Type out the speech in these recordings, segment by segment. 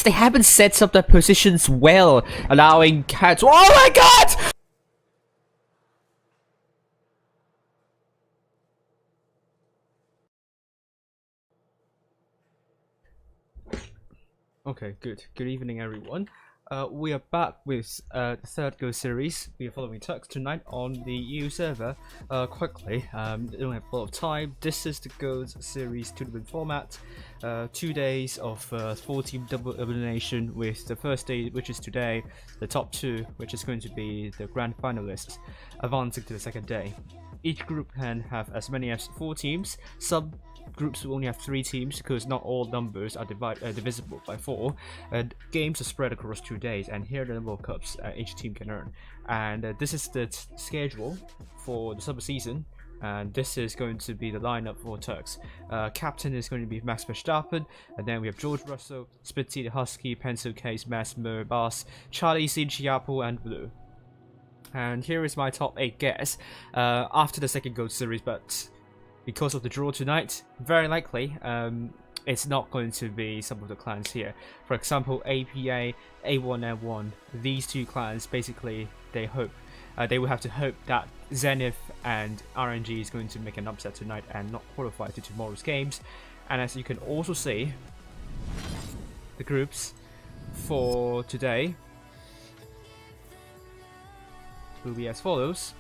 they haven't set up their positions well, allowing cats. Oh my god! Okay, good. Good evening, everyone. We are back with the third Go series. We are following Turks tonight on the EU server. Quickly, they don't have a lot of time. This is the Go series tournament format. 2 days of 4-team double elimination, with the first day, which is today, the top two, which is going to be the grand finalists, advancing to the second day. Each group can have as many as 4 teams. Some groups will only have 3 teams because not all numbers are divisible by 4. And games are spread across 2 days, and here are the number of cups each team can earn. And this is the schedule for the summer season. And this is going to be the lineup for Turks. Captain is going to be Max Verstappen, and then we have George Russell, Spitzy the Husky, Pencil Case, Mesmer, Bass, Charlie, Cinciapple, and Blue. And here is my top 8 guess after the second Gold Series, but because of the draw tonight, very likely it's not going to be some of the clans here. For example, APA, A1N1, these 2 clans, basically they will have to hope that Zenith and RNG is going to make an upset tonight and not qualify to tomorrow's games. And as you can also see, the groups for today will be as follows.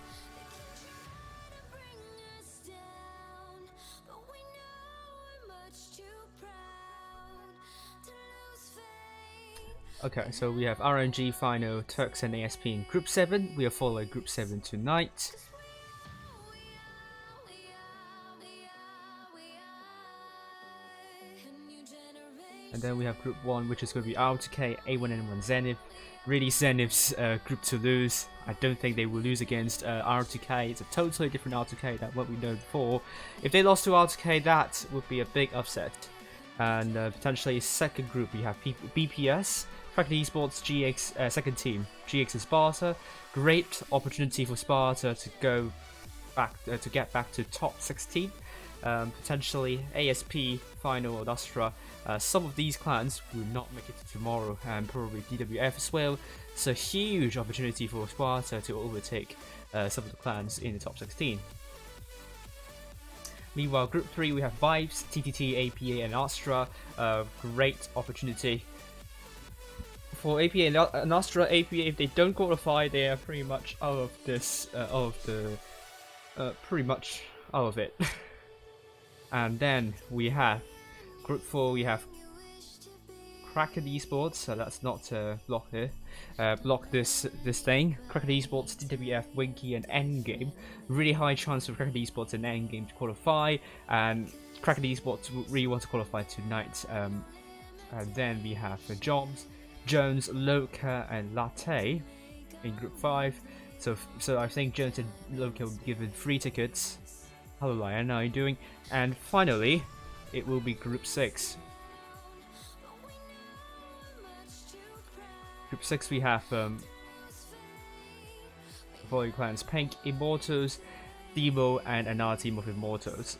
Okay, so we have RNG final, Turks and ASP in Group 7. We are following Group 7 tonight. And then we have Group 1, which is going to be R2K, A1N1 Zenith. Really Zenith's group to lose. I don't think they will lose against R2K. It's a totally different R2K than what we know before. If they lost to R2K, that would be a big upset. And potentially second group, we have BPS, Kraken Esports, GX, second team, GX and Sparta. Great opportunity for Sparta to go back, to get back to top 16. Potentially ASP, Final, or Astra. Some of these clans will not make it to tomorrow, and probably DWF as well. So huge opportunity for Sparta to overtake some of the clans in the top 16. Meanwhile, Group 3, we have Vibes, TTT, APA, and Astra. Great opportunity for APA and Astra. APA, if they don't qualify, they are pretty much out of this, pretty much out of it. And then we have Group 4, we have Kraken Esports, so that's not block here. Block this thing. Kraken Esports, DWF, Winky, and Endgame. Really high chance for Kraken Esports and Endgame to qualify, and Kraken Esports really want to qualify tonight. And then we have Jones, Loka, and Latte in Group 5. So I think Jones and Loka will be given free tickets. Hello Lion, how are you doing? And finally, it will be Group 6. Group 6 we have the following clans: Pink, Immortals, Demo, and another team of Immortals.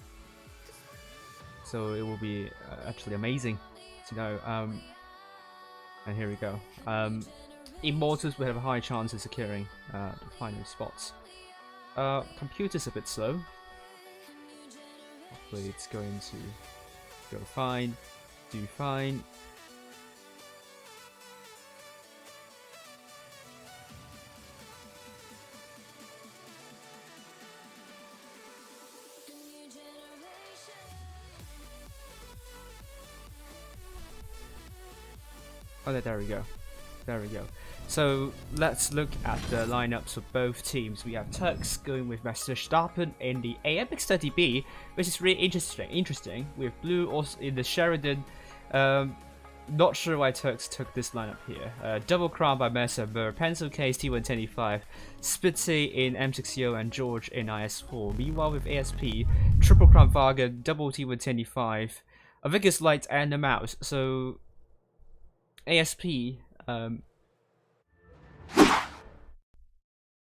So it will be actually amazing to know. And here we go. Immortals will have a high chance of securing the final spots. Computer's a bit slow. Hopefully it's going to go fine, do fine. Oh, there we go. There we go. So let's look at the lineups of both teams. We have Turks going with Master Verstappen in the AMX30B, which is really interesting. With Blue also in the Sheridan. Not sure why Turks took this lineup here. Double Crown by Messer, Pencil Case T125, Spitzy in M60 and George in IS4. Meanwhile with ASP, Triple Crown Vargan, Double T125, a Vigorous Light, and a Mouse. So ASP.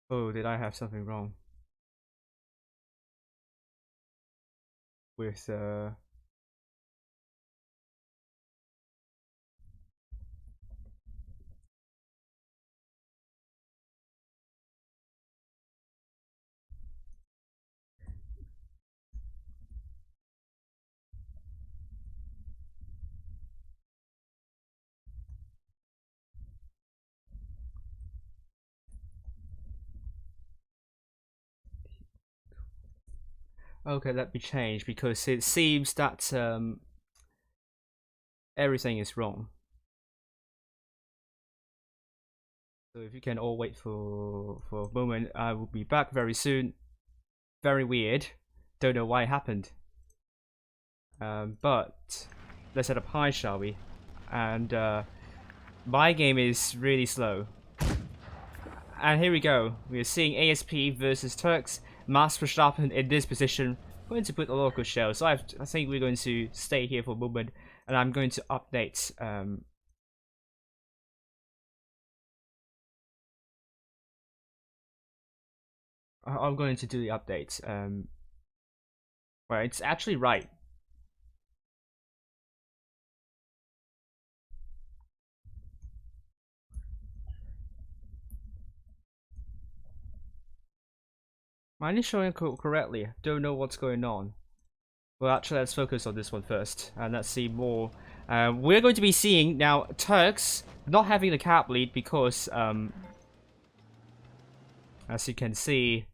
Oh, did I have something wrong with Okay, let me change because it seems that everything is wrong. So if you can all wait for a moment, I will be back very soon. Very weird. Don't know why it happened. But let's set up high, shall we? And my game is really slow. And here we go. We are seeing ASP versus Turks. Max Verstappen in this position. Going to put a local shell. So I think we're going to stay here for a moment, and I'm going to update. I'm going to do the updates. Well, it's actually right. Mine is showing correctly. Don't know what's going on. Well, actually, let's focus on this one first, and let's see more. We're going to be seeing now Turks not having the cap lead because, as you can see,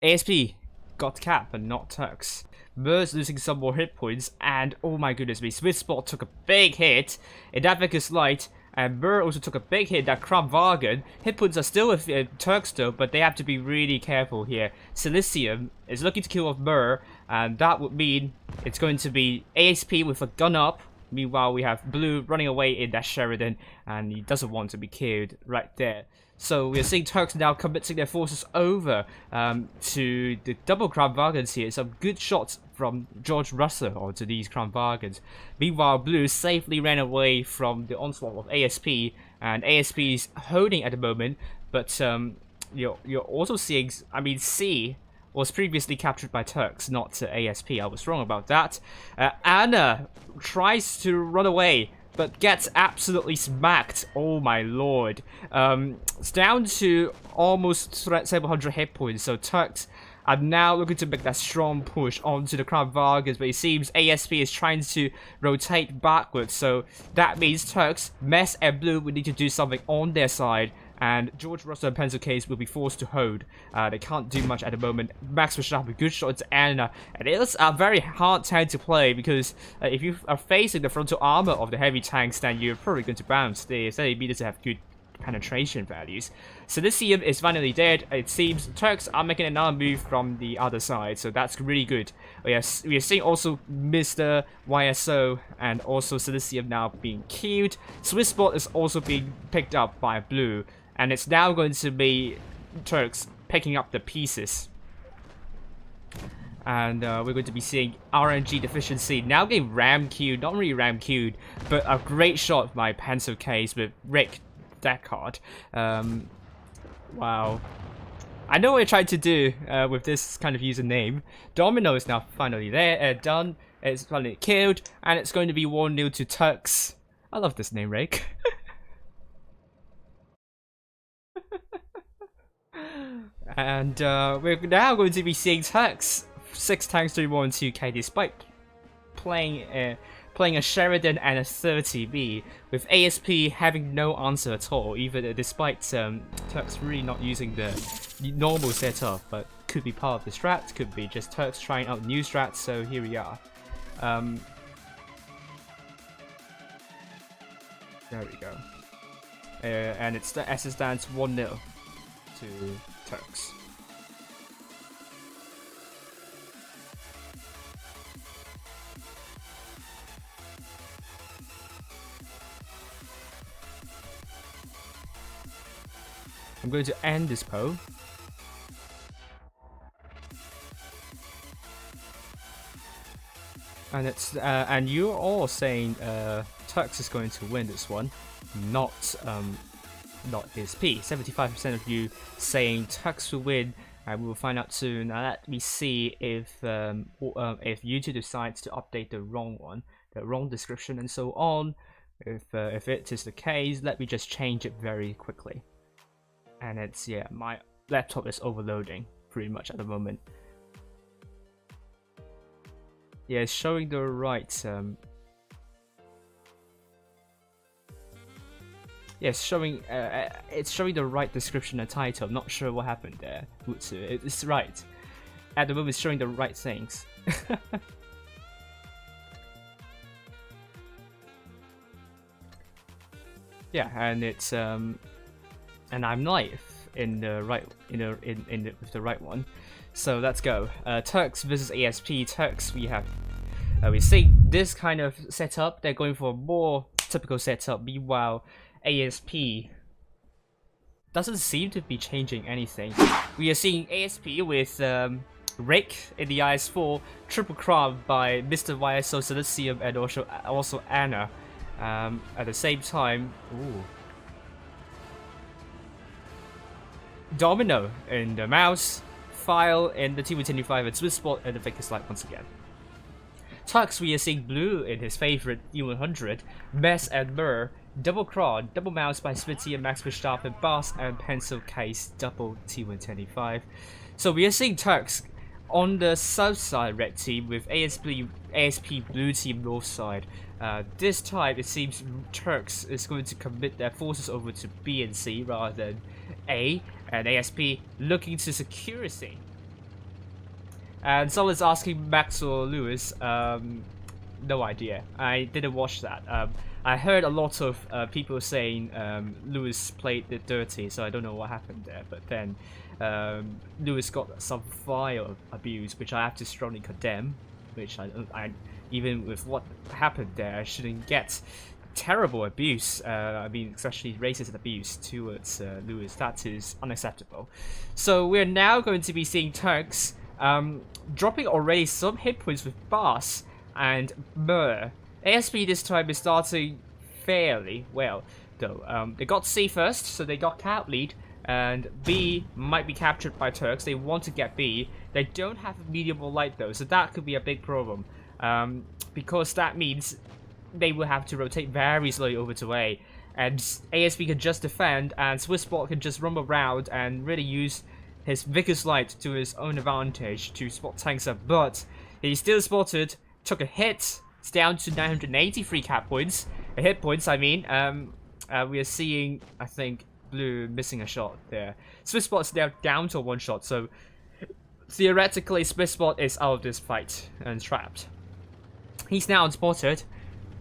ASP got cap but not Turks. Mer's losing some more hit points, and oh my goodness me, Swift Spot took a big hit in that Vicus Light, and Mer also took a big hit that Kramwagen. Hit points are still with Turks though, but they have to be really careful here. Silicium is looking to kill off Mer, and that would mean it's going to be ASP with a gun up. Meanwhile, we have Blue running away in that Sheridan, and he doesn't want to be killed right there. So we're seeing Turks now committing their forces over to the double Kramwagens here. Some good shots from George Russell onto these Kramwagens. Meanwhile, Blue safely ran away from the onslaught of ASP, and ASP is holding at the moment. But you're also seeing, I mean, C was previously captured by Turks, not ASP. I was wrong about that. Anna tries to run away, but gets absolutely smacked. Oh my lord. It's down to almost 700 hit points, so Turks are now looking to make that strong push onto the Kramwagens, but it seems ASP is trying to rotate backwards, so that means Turks, Mess and Blue will need to do something on their side, and George Russell and Pencil Case will be forced to hold. They can't do much at the moment. Max Verstappen, good shot to Anna, and it's a very hard tank to play because if you are facing the frontal armor of the heavy tanks, then you're probably going to bounce. They need to have good penetration values. Silicium is finally dead. It seems Turks are making another move from the other side, so that's really good. We are seeing also Mr. YSO and also Silicium now being killed. Swiss Spot is also being picked up by Blue, and it's now going to be Turks picking up the pieces. And we're going to be seeing RNG deficiency now getting ram queued, not really ram queued, but a great shot by Pencil Case with Rick that card. Wow. I know what I tried to do with this kind of username. Domino is now finally there, done. It's finally killed, and it's going to be 1-0 to Turks. I love this name, Rick. And we're now going to be seeing Turks 6 times 3 2K despite playing a Sheridan and a 30B, with ASP having no answer at all, even despite Turks really not using the normal setup, but could be part of the strat, could be just Turks trying out new strats, so here we are. There we go. And it's the S stands 1-0 to Turks. I'm going to end this poll. And it's and you're all saying Turks is going to win this one, not ASP. 75% of you saying Turks will win, and we will find out soon. Now let me see if YouTube decides to update the wrong one, the wrong description, and so on. If it is the case, let me just change it very quickly. And it's, yeah, my laptop is overloading pretty much at the moment. Yeah, it's showing the right yeah, it's showing the right description and title. I'm not sure what happened there. It's right. at the moment is showing the right things. Yeah, and it's and I'm live in the right with the right one. So let's go. Turks versus ASP. Turks, we see this kind of setup. They're going for a more typical setup. Meanwhile, ASP doesn't seem to be changing anything. We are seeing ASP with Rick in the IS4, triple crown by Mr. YSO Silicium and also Anna. At the same time, Domino in the mouse, File in the T125 and Swiss Spot and the Vickers Light once again. Turks, we are seeing Blue in his favorite E100, Mess and Mur, double Cron, double mouse by Smitty and Max Verstappen, Bass and Pencil Case, double T125. So we are seeing Turks on the south side red team with ASP blue team north side. This time it seems Turks is going to commit their forces over to B and C rather than A, and ASP looking to secure C. And someone's asking Max or Lewis, no idea. I didn't watch that. I heard a lot of people saying Lewis played it dirty, so I don't know what happened there. But then Lewis got some vile abuse, which I have to strongly condemn. Which I even with what happened there, I shouldn't get terrible abuse. I mean, especially racist abuse towards Lewis. That is unacceptable. So we're now going to be seeing Turks dropping already some hit points with Bass and Mur. ASP this time is starting fairly well, though. They got C first, so they got cap lead, and B might be captured by Turks. They want to get B. They don't have medium or light though, so that could be a big problem. Because that means they will have to rotate very slowly over to A, and ASP can just defend, and Swisspot can just roam around and really use his Vickers Light to his own advantage to spot tanks up, but he's still spotted, took a hit, it's down to 983 cap points, hit points I mean. We are seeing, I think, Blue missing a shot there. Swisspot's now down to one shot, so theoretically Swisspot is out of this fight and trapped. He's now unspotted,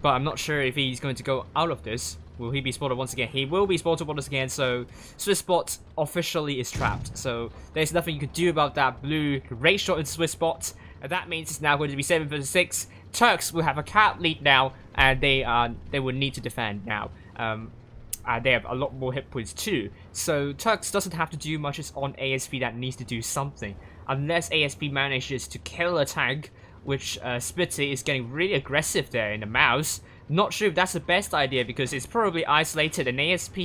but I'm not sure if he's going to go out of this. Will he be spotted once again? He will be spotted once again, so Swisspot officially is trapped. So there's nothing you can do about that. Blue great shot into Swisspot, and that means it's now going to be 7 versus 6. Turks will have a cap lead now, and they will need to defend now. They have a lot more hit points too. So Turks doesn't have to do much. It's on ASP that needs to do something. Unless ASP manages to kill a tank, which Spitty is getting really aggressive there in the mouse. Not sure if that's the best idea because it's probably isolated, and ASP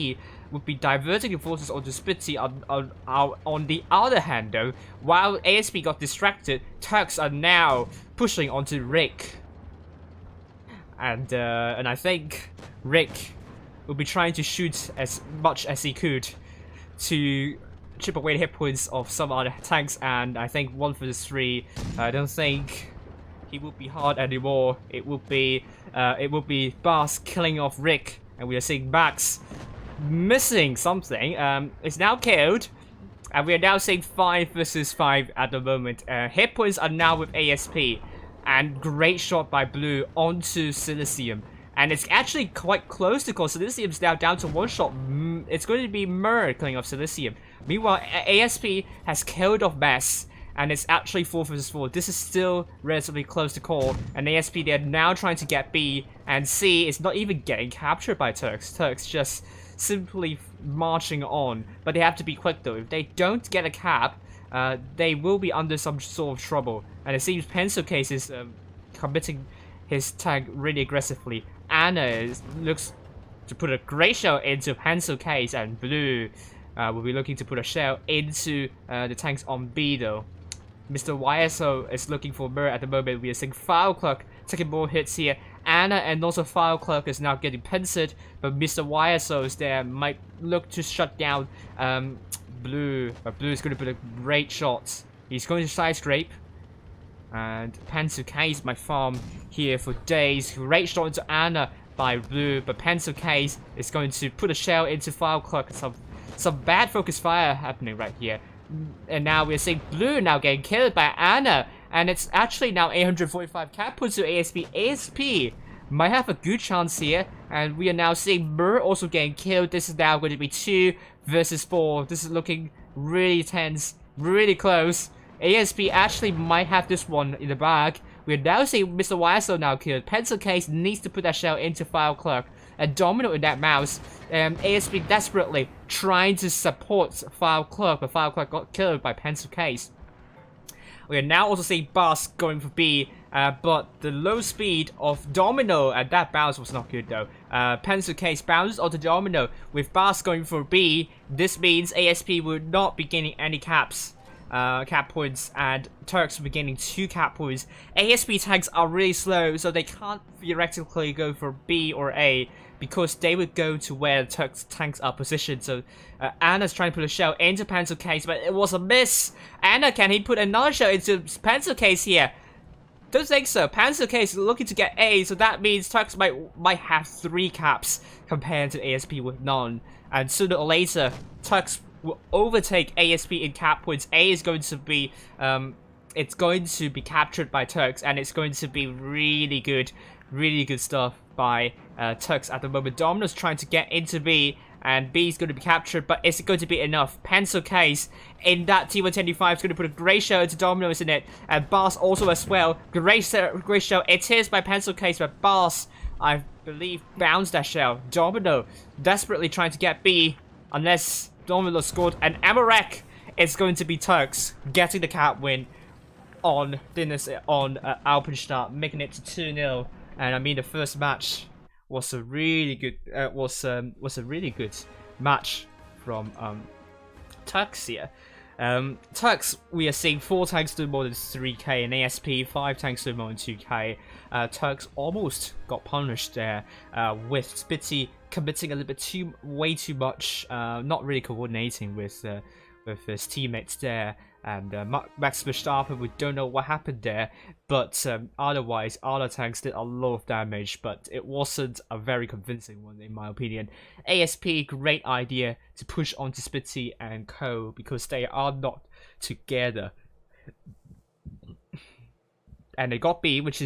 would be diverting the forces onto Spitty. On the other hand though, while ASP got distracted, Turks are now pushing onto Rick. And I think Rick will be trying to shoot as much as he could to chip away the hit points of some other tanks, and I think 1 versus 3, I don't think he will be hard anymore. It will be Bass killing off Rick, and we are seeing Max missing something. It's now killed, and we are now seeing 5 versus 5 at the moment. Hit points are now with ASP, and great shot by Blue onto Silicium. And it's actually quite close to call. Silicium's now down to one shot. It's going to be Mur killing off Silicium. Meanwhile, ASP has killed off Mess, and it's actually 4 versus 4. This is still relatively close to call, and ASP, they're now trying to get B, and C is not even getting captured by Turks. Turks just simply marching on, but they have to be quick though. If they don't get a cap, they will be under some sort of trouble, and it seems Pencil Case is committing his tank really aggressively. Anna looks to put a great shell into Pencil Case, and Blue will be looking to put a shell into the tanks on B though. Mr. YSO is looking for Mur at the moment. We are seeing File Clerk taking more hits here. Anna and also File Clerk is now getting pinched, but Mr. YSO is there, might look to shut down Blue. But Blue is going to put a great shot. He's going to side scrape. And Pencil Case might farm here for days. Great shot into Anna by Blue, but Pencil Case is going to put a shell into File Clerk. Some bad focus fire happening right here. And now we're seeing Blue now getting killed by Anna. And it's actually now 845 cap points to ASP. ASP might have a good chance here. And we are now seeing Mur also getting killed. This is now going to be 2 versus 4. This is looking really tense, really close. ASP actually might have this one in the bag. We're now seeing Mr. YSO now killed. Pencil Case needs to put that shell into File Clerk. A Domino in that mouse. ASP desperately trying to support File Clerk, but File Clerk got killed by Pencil Case. We are now also seeing Boss going for B, but the low speed of Domino at that bounce was not good though. Pencil Case bounces onto Domino with Boss going for B. This means ASP will not be gaining any cap points, and Turks will be gaining 2 cap points. ASP tanks are really slow, so they can't theoretically go for B or A, because they would go to where Turks tanks are positioned. So Anna's trying to put a shell into Pencil Case, but it was a miss. Anna, can he put another shell into Pencil Case here? Don't think so. Pencil Case is looking to get A, so that means Turks might have 3 caps compared to ASP with none. And sooner or later, Turks will overtake ASP in cap points. A is going to be it's going to be captured by Turks, and it's going to be really good stuff by Turks at the moment. Domino's trying to get into B, and B is going to be captured, but is it going to be enough? Pencil Case in that T125 is going to put a great shell into Domino's in it, and Boss also as well. Great shell. It is by Pencil Case, but Boss, I believe, bounced that shell. Domino desperately trying to get B, unless Domino scored, and Amarek is going to be Turks getting the cap win on Alpenstadt, making it to 2-0. And I mean, the first match was a really good was a really good match from Turks here. Turks, we are seeing 4 tanks doing more than 3k, and ASP 5 tanks doing more than 2k. Turks almost got punished there with Spitzy committing a little bit way too much, not really coordinating with his teammates there. And Max Verstappen, we don't know what happened there, but otherwise, other tanks did a lot of damage, but it wasn't a very convincing one in my opinion. ASP, great idea to push onto Spitzy and Co, because they are not together. And they got B, which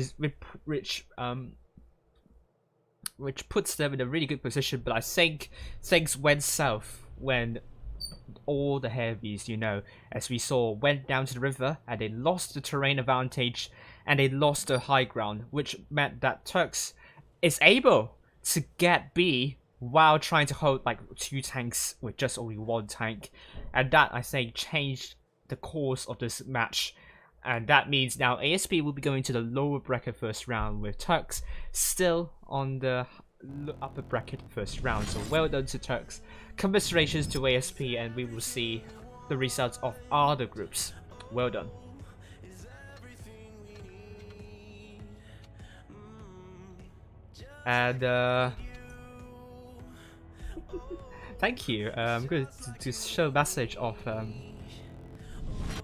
puts them in a really good position, but I think things went south when all the heavies, you know, as we saw, went down to the river, and they lost the terrain advantage, and they lost the high ground, which meant that Turks is able to get B while trying to hold like 2 tanks with just only 1 tank, and that, I think, changed the course of this match. And that means now ASP will be going to the lower bracket first round, with Turks still on the upper bracket first round. So well done to Turks. Commiserations to ASP, and we will see the results of other groups. Well done. And thank you. I'm going to show a message of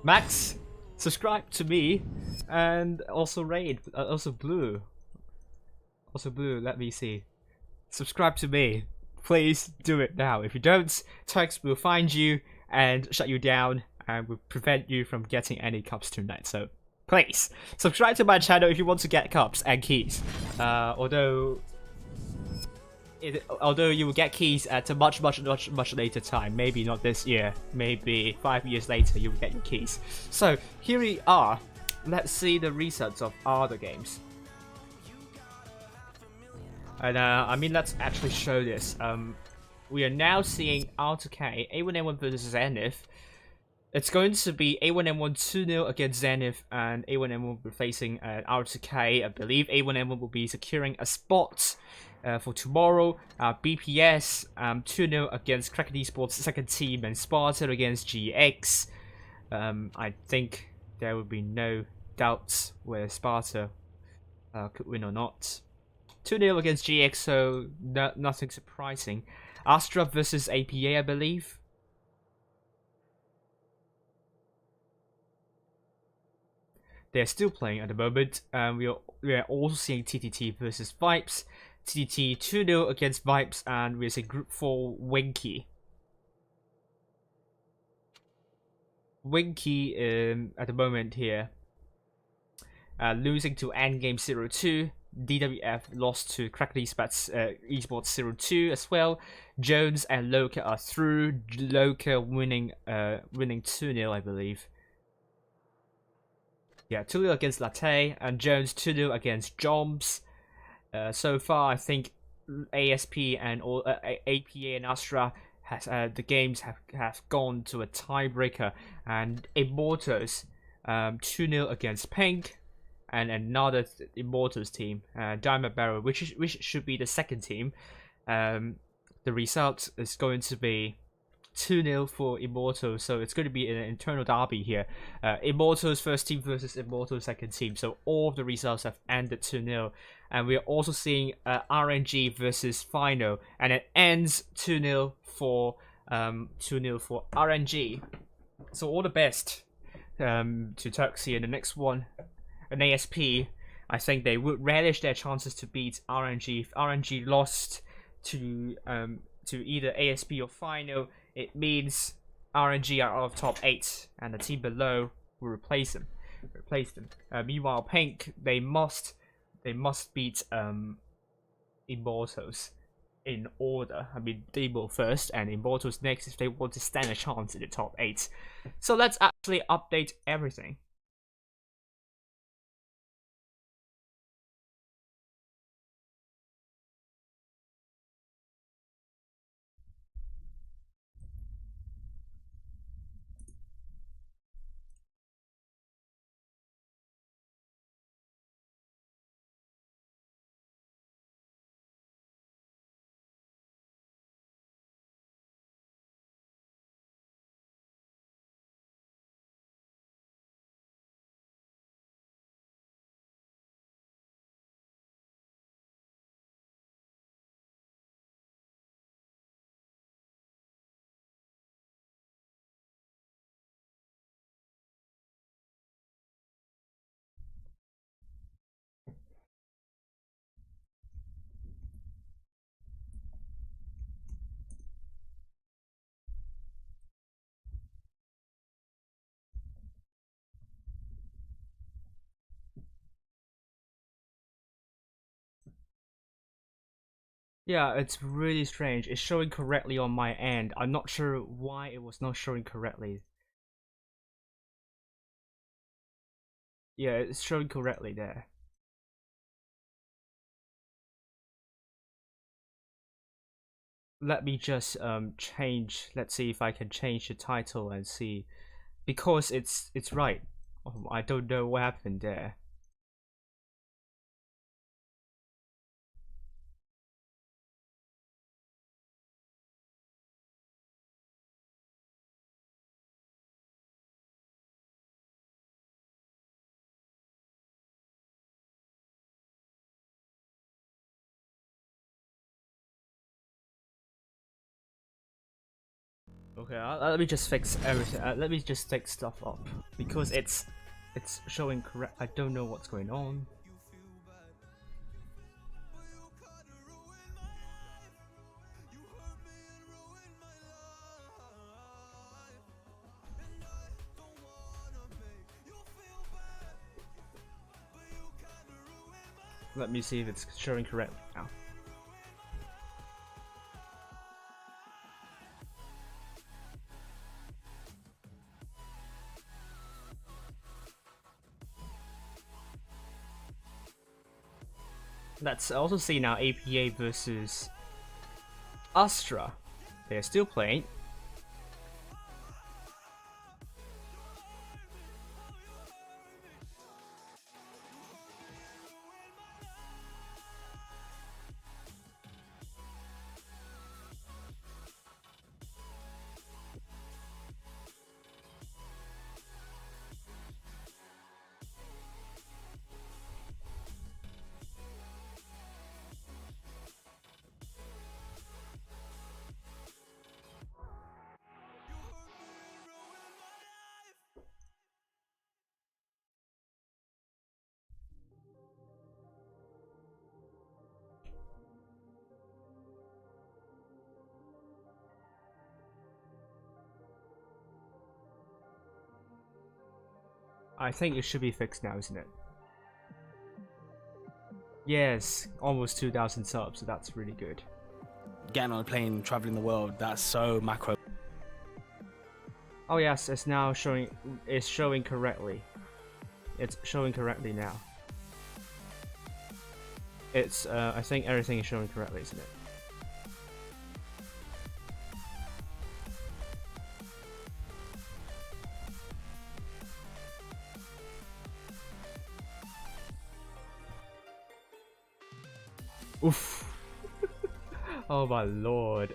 Max. Subscribe to me, and also Raid, also Blue. Also Blue, let me see. Subscribe to me. Please do it now. If you don't, Turks will find you and shut you down, and will prevent you from getting any cups tonight. So please subscribe to my channel if you want to get cups and keys. Although you will get keys at a much later time. Maybe not this year. Maybe 5 years later you will get your keys. So here we are. Let's see the results of other games. And I mean, let's actually show this. We are now seeing R2K, A1M1 versus Zenith. It's going to be A1M1 2-0 against Zenith, and A1M1 will be facing R2K. I believe A1M1 will be securing a spot for tomorrow. BPS 2-0 against Kraken Esports second team, and Sparta against GX. I think there will be no doubts whether Sparta could win or not. 2-0 against GX, so nothing surprising. Astra versus APA, I believe. They're still playing at the moment. We are also seeing TTT versus Vibes. TTT 2-0 against Vibes, and we're seeing Group 4 Winky. Winky at the moment here, losing to Endgame 0-2. DWF lost to Cracked Esports 0-2 as well. Jones and Loka are through. Loka winning 2-0, I believe. Yeah, 2-0 against Latte, and Jones 2-0 against Joms. So far, I think ASP and all APA and Astra has the games have gone to a tiebreaker, and Immortals 2-0 against Pink, and another Immortals team, Diamond Barrel, which should be the second team. The result is going to be 2-0 for Immortals, so it's going to be an internal derby here. Immortals first team versus Immortals second team, so all of the results have ended 2-0. And we are also seeing RNG versus Final, and it ends 2-0 for RNG. So all the best to Turks here in the next one. An ASP, I think they would relish their chances to beat RNG. If RNG lost to either ASP or Final, it means RNG are out of top 8, and the team below will replace them. Meanwhile, Pink, they must beat Immortals in order. I mean, Demo first and Immortals next if they want to stand a chance in the top 8. So let's actually update everything. Yeah, it's really strange. It's showing correctly on my end. I'm not sure why it was not showing correctly. Yeah, it's showing correctly there. Let me just change. Let's see if I can change the title and see, because it's right. I don't know what happened there. Okay, let me just fix everything. Let me just take stuff up because it's showing correct. I don't know what's going on. Let me see if it's showing correctly now. Let's also see now APA versus Astra. They're still playing. I think it should be fixed now, isn't it? Yes, almost 2,000 subs, so that's really good. Getting on a plane, traveling the world, that's so macro. Oh yes, it's now showing. It's showing correctly. It's showing correctly now. It's. I think everything is showing correctly, isn't it? Oof. Oh my lord.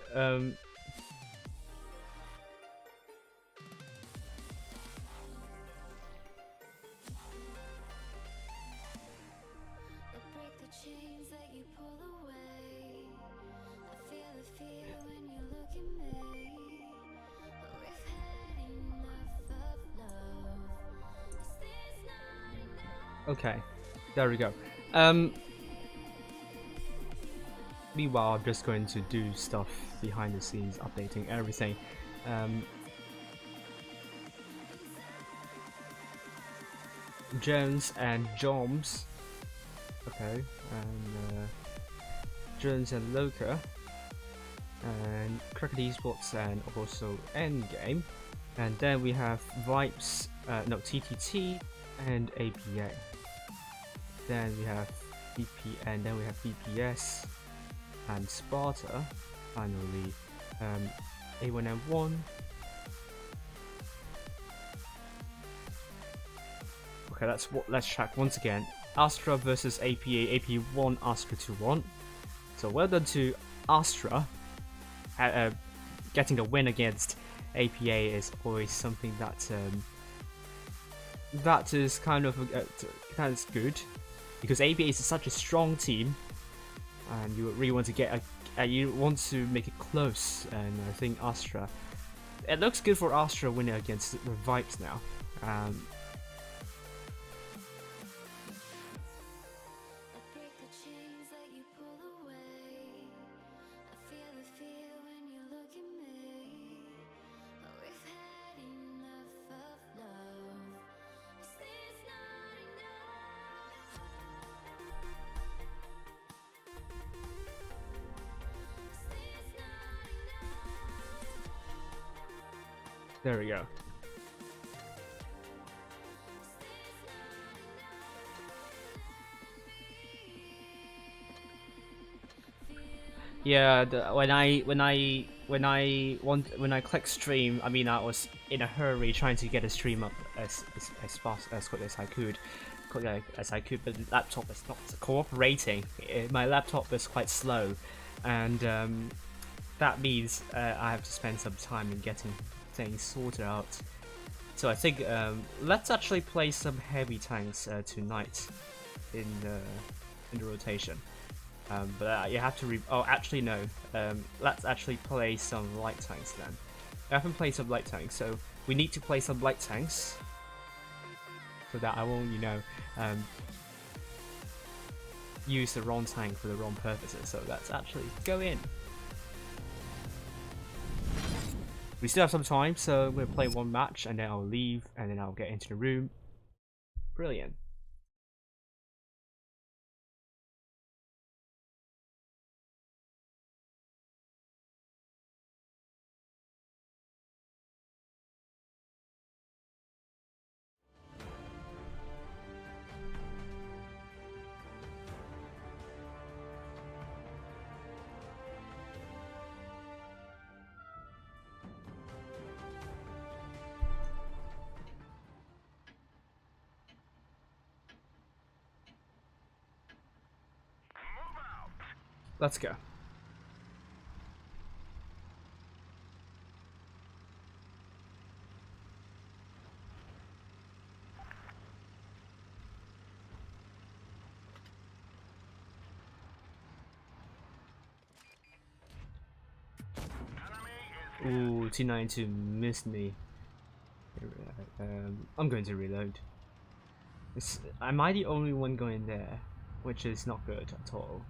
Okay, there we go. Meanwhile, I'm just going to do stuff behind the scenes, updating everything. Jones and Joms. Okay, and Jones and Loka. And Cricket Esports and also Endgame. And then we have Vibes, no, TTT and APA. Then we have BP, and then we have BPS and Sparta. Finally, A1M1. Okay, let's check once again. Astra versus APA. AP1, Astra 2-1. So well done to Astra. Getting a win against APA is always something that that is kind of good, because APA is such a strong team, and you really want to get you want to make it close. And I think Astra, it looks good for Astra winning against the Vibes now. There we go. Yeah, when I click stream, I mean I was in a hurry trying to get a stream up as fast as quick as I could, but the laptop is not cooperating. My laptop is quite slow, and that means I have to spend some time in getting things sorted out. So I think let's actually play some heavy tanks tonight in the rotation. But you have to oh, actually no. Let's actually play some light tanks then. I haven't played some light tanks, so we need to play some light tanks so that I won't, use the wrong tank for the wrong purposes. So let's actually go in. We still have some time, so I'm gonna play one match and then I'll leave and then I'll get into the room. Brilliant. Let's go. Ooh, T92 missed me. I'm going to reload. Am I the only one going there? Which is not good at all.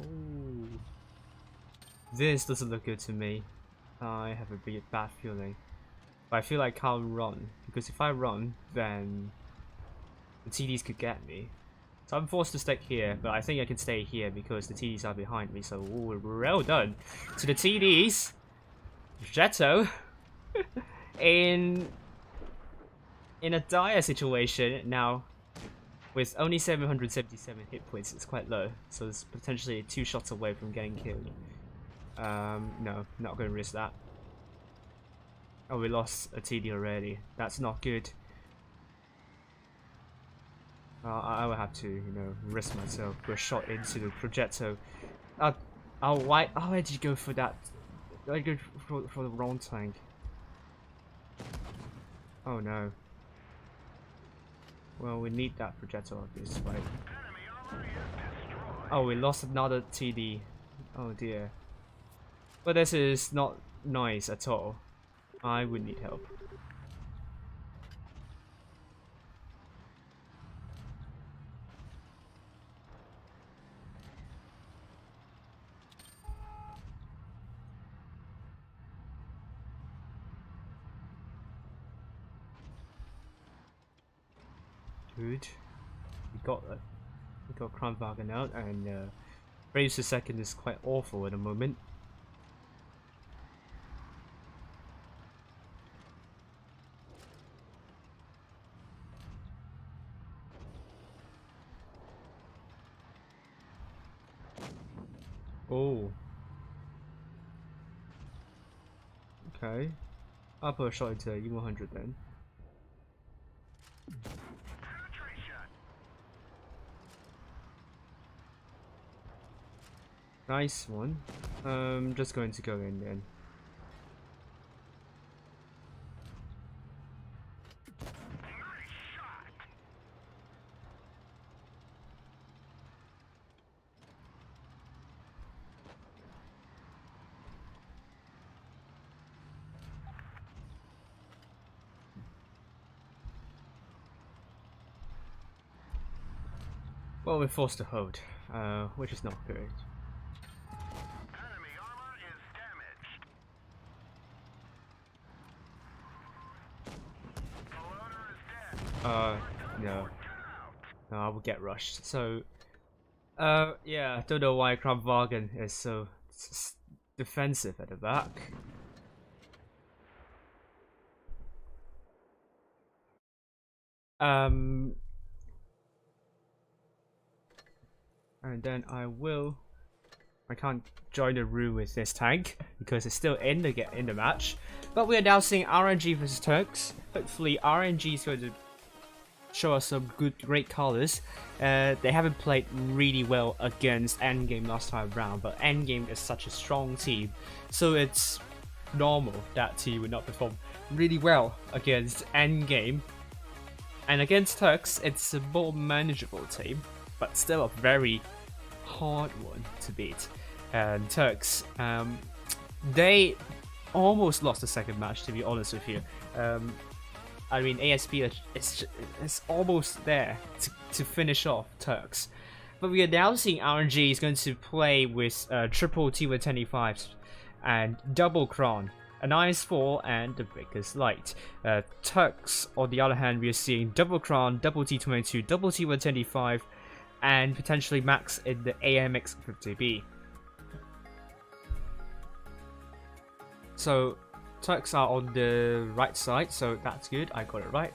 Ooh. This doesn't look good to me. I have a bad feeling. But I feel like I can't run, because if I run, then the TDs could get me. So I'm forced to stick here, but I think I can stay here because the TDs are behind me, so ooh, well done to the TDs. Jetto in a dire situation now with only 777 hit points. It's quite low, so it's potentially 2 shots away from getting killed. No, not gonna risk that. Oh, we lost a TD already. That's not good. I will have to, you know, risk myself. Go shot into the projectile. Why did you go for that? Did I go for the wrong tank? Oh no. Well, we need that projectile this way. Oh, we lost another TD. Oh dear. But this is not nice at all. I would need help. Good. We got Kranwagen out, and Braves the second is quite awful at the moment. Oh. Okay. I'll put a shot into E100 then. Nice one. Just going to go in then. Well, we're forced to hold, which is not good. No. No, I will get rushed. So, yeah, I don't know why Kranwagen is so defensive at the back. And then I can't join the room with this tank because it's still in the match. But we are now seeing RNG versus Turks. Hopefully RNG is going to show us some great colors. They haven't played really well against Endgame last time around, but Endgame is such a strong team, so it's normal that team would not perform really well against Endgame. And against Turks, it's a more manageable team, but still a very hard one to beat. And Turks, they almost lost the second match, to be honest with you. I mean, ASP is almost there to finish off Turks. But we are now seeing RNG is going to play with triple T125s and double Kron, an IS-4 and the Breaker's Light. Turks, on the other hand, we are seeing double Kron, double T22, double T125, and potentially Max in the AMX50B. So Turks are on the right side, so that's good. I got it right.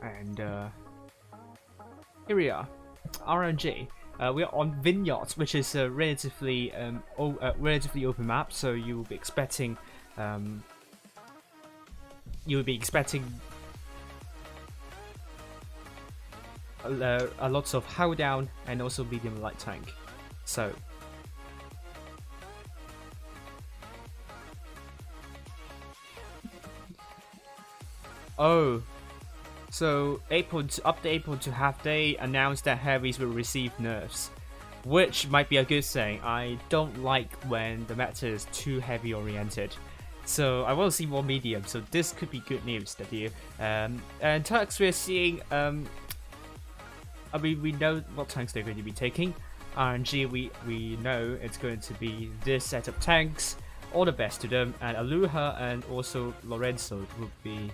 And here we are, RNG. We are on Vineyards, which is a relatively open map, so you will be expecting a lots of hold down and also medium light tank. So so April to half day announced that heavies will receive nerfs. which might be a good thing. I don't like when the meta is too heavy oriented. So I want to see more medium, so this could be good news, W. And Turks, we're seeing, I mean, we know what tanks they're going to be taking. RNG, we know it's going to be this set of tanks, all the best to them, and Aloha and also Lorenzo will be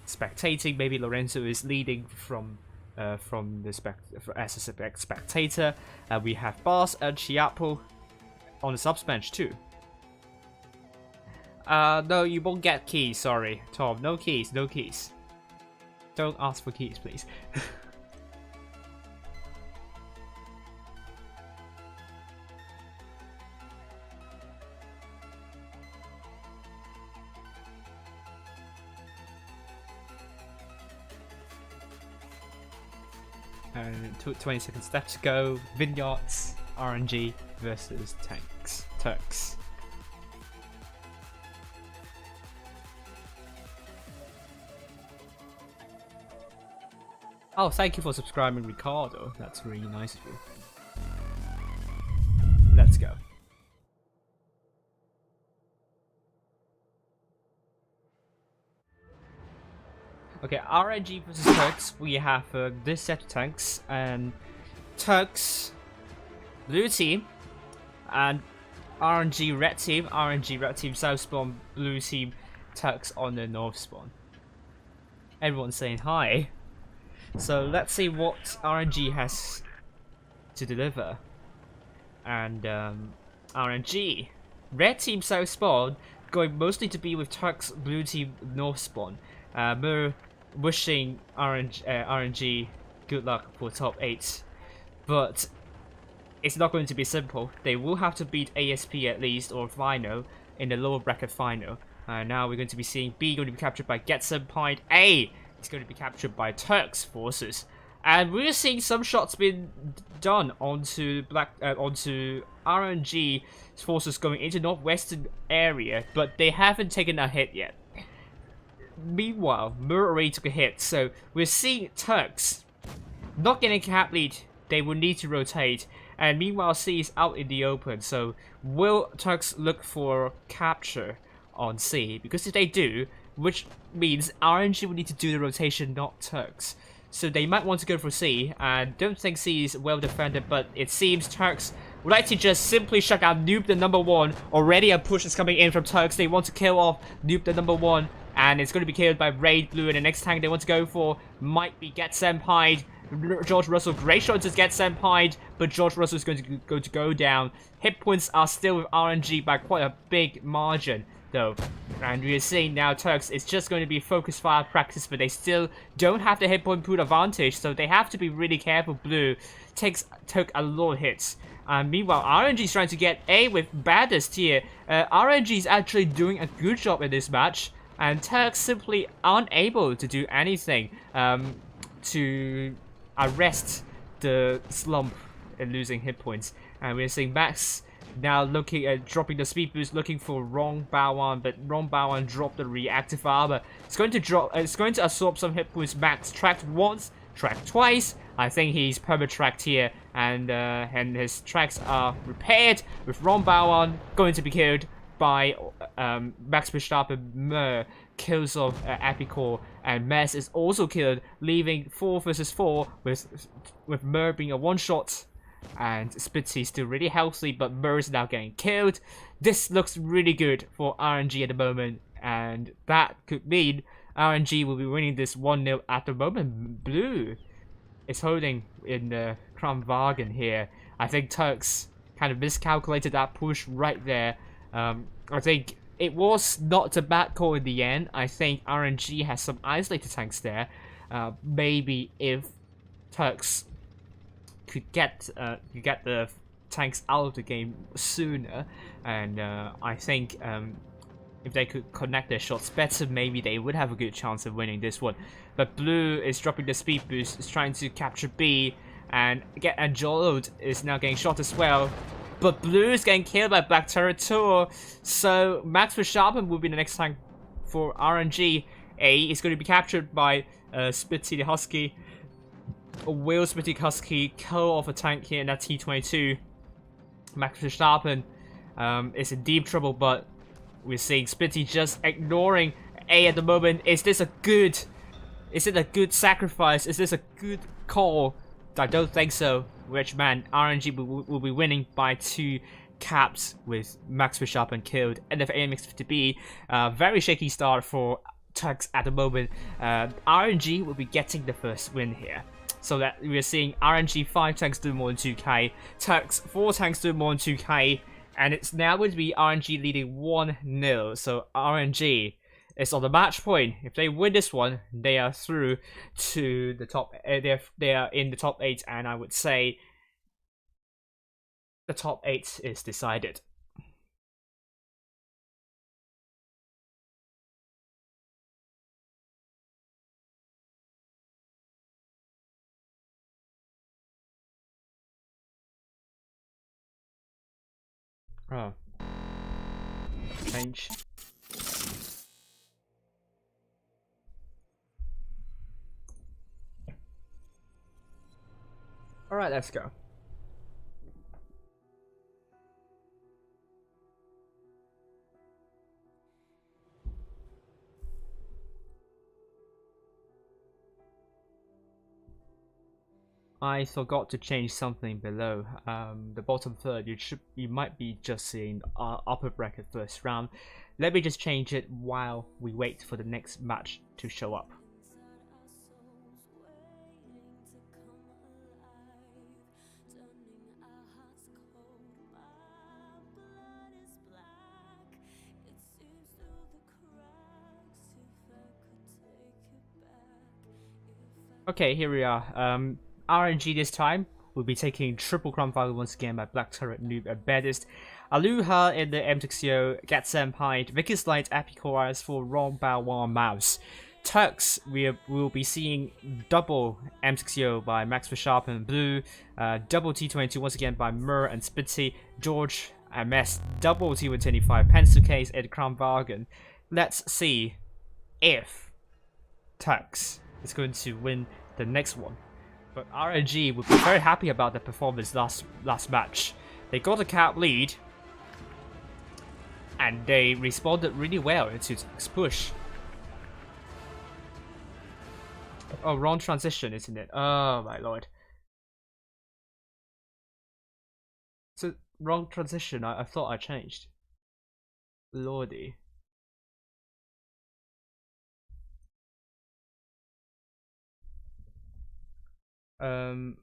spectating. Maybe Lorenzo is leading from the as a spectator. We have Boss and Chiapo on the subs bench too. No, you won't get keys, sorry, Tom. No keys, no keys. Don't ask for keys, please. And 20 seconds left to go. Vineyards, RNG versus tanks. Turks. Oh, thank you for subscribing, Ricardo. That's really nice of you. Let's go. Okay, RNG versus Turks. We have this set of tanks, and Turks, blue team, and RNG red team. RNG red team south spawn, blue team, Turks on the north spawn. Everyone's saying hi. So let's see what RNG has to deliver. And RNG, red team south spawn, going mostly to be with Turks, blue team north spawn. We're wishing RNG good luck for top 8, but it's not going to be simple. They will have to beat ASP at least, or final, in the lower bracket final. Now we're going to be seeing B going to be captured by Get Senpai. A is going to be captured by Turks forces, and we're seeing some shots being done onto onto RNG forces going into northwestern area, but they haven't taken a hit yet. Meanwhile, Mur already took a hit, so we're seeing Turks not getting a cap lead. They will need to rotate, and meanwhile C is out in the open. So will Turks look for capture on C? Because if they do, which means RNG will need to do the rotation, not Turks. So they might want to go for C, and don't think C is well defended, but it seems Turks would like to just simply shut down Noob the number 1. Already a push is coming in from Turks. They want to kill off Noob the number 1, and it's going to be killed by Raid Blue, and the next tank they want to go for might be Get Senpai. George Russell, great shot to Get Senpai, but George Russell is going to go down. Hit points are still with RNG by quite a big margin, though. And we're seeing now Turks is just going to be focused fire practice, but they still don't have the hit point pool advantage, so they have to be really careful. Blue took a lot of hits. Meanwhile, RNG is trying to get A with baddest here. RNG is actually doing a good job in this match, and Turks simply aren't able to do anything to arrest the slump in losing hit points. And we're seeing Max now looking at dropping the speed boost, looking for Wrong Baoan, but Wrong Baoan dropped the reactive armor. It's going to absorb some hit points. Max tracked once, tracked twice. I think he's perma-tracked here, and his tracks are repaired, with Wrong Baoan going to be killed by Max Verstappen. Mur kills off Epicor, and Mess is also killed, leaving 4 versus 4 with Mur being a one-shot. And Spitzy still really healthy, but Mur is now getting killed. This looks really good for RNG at the moment, and that could mean RNG will be winning this 1-0 at the moment. Blue is holding in the Crown Wagen here. I think Turks kind of miscalculated that push right there. I think it was not a bad call in the end. I think RNG has some isolated tanks there. Maybe if Turks could get the tanks out of the game sooner, and I think if they could connect their shots better, maybe they would have a good chance of winning this one. But Blue is dropping the speed boost, is trying to capture B, and Jolod is now getting shot as well. But Blue is getting killed by Black Turret Tour, so Max Verstappen will be the next tank for RNG. A is going to be captured by Spitzy the Husky. Will Smitty Husky kill off a tank here in that T22? Max Verstappen is in deep trouble, but we're seeing Smitty just ignoring A at the moment. Is it a good sacrifice? Is this a good call? I don't think so. Which man, RNG will be winning by 2 caps with Max Verstappen killed. And if AMX50B, very shaky start for Turks at the moment. RNG will be getting the first win here. So that we're seeing RNG 5 tanks doing more than 2k, Turks 4 tanks doing more than 2k, and it's now going to be RNG leading 1-0. So RNG is on the match point. If they win this one, they are through to the top. They are in the top 8, and I would say the top 8 is decided. Oh. Change. Alright, let's go. I forgot to change something below. The bottom third, you might be just seeing the upper bracket first round. Let me just change it while we wait for the next match to show up. Okay, here we are. RNG this time will be taking triple crown value once again by Black Turret, Noob, and Baddest. Aloha in the M6O, Get Senpai, Vicky's Light, Epicor for Wrong Bow One Mouse. Turks, we will be seeing double M6O by Max Verstappen, Blue, double T22 once again by Mur and Spitzy, George, MS, double T125, Pencil Case, and Crown Bargain. Let's see if Turks is going to win the next one. But RNG would be very happy about their performance last match. They got a cap lead, and they responded really well into Turks' push. Oh, wrong transition, isn't it? Oh my lord. So wrong transition. I thought I changed. Lordy. There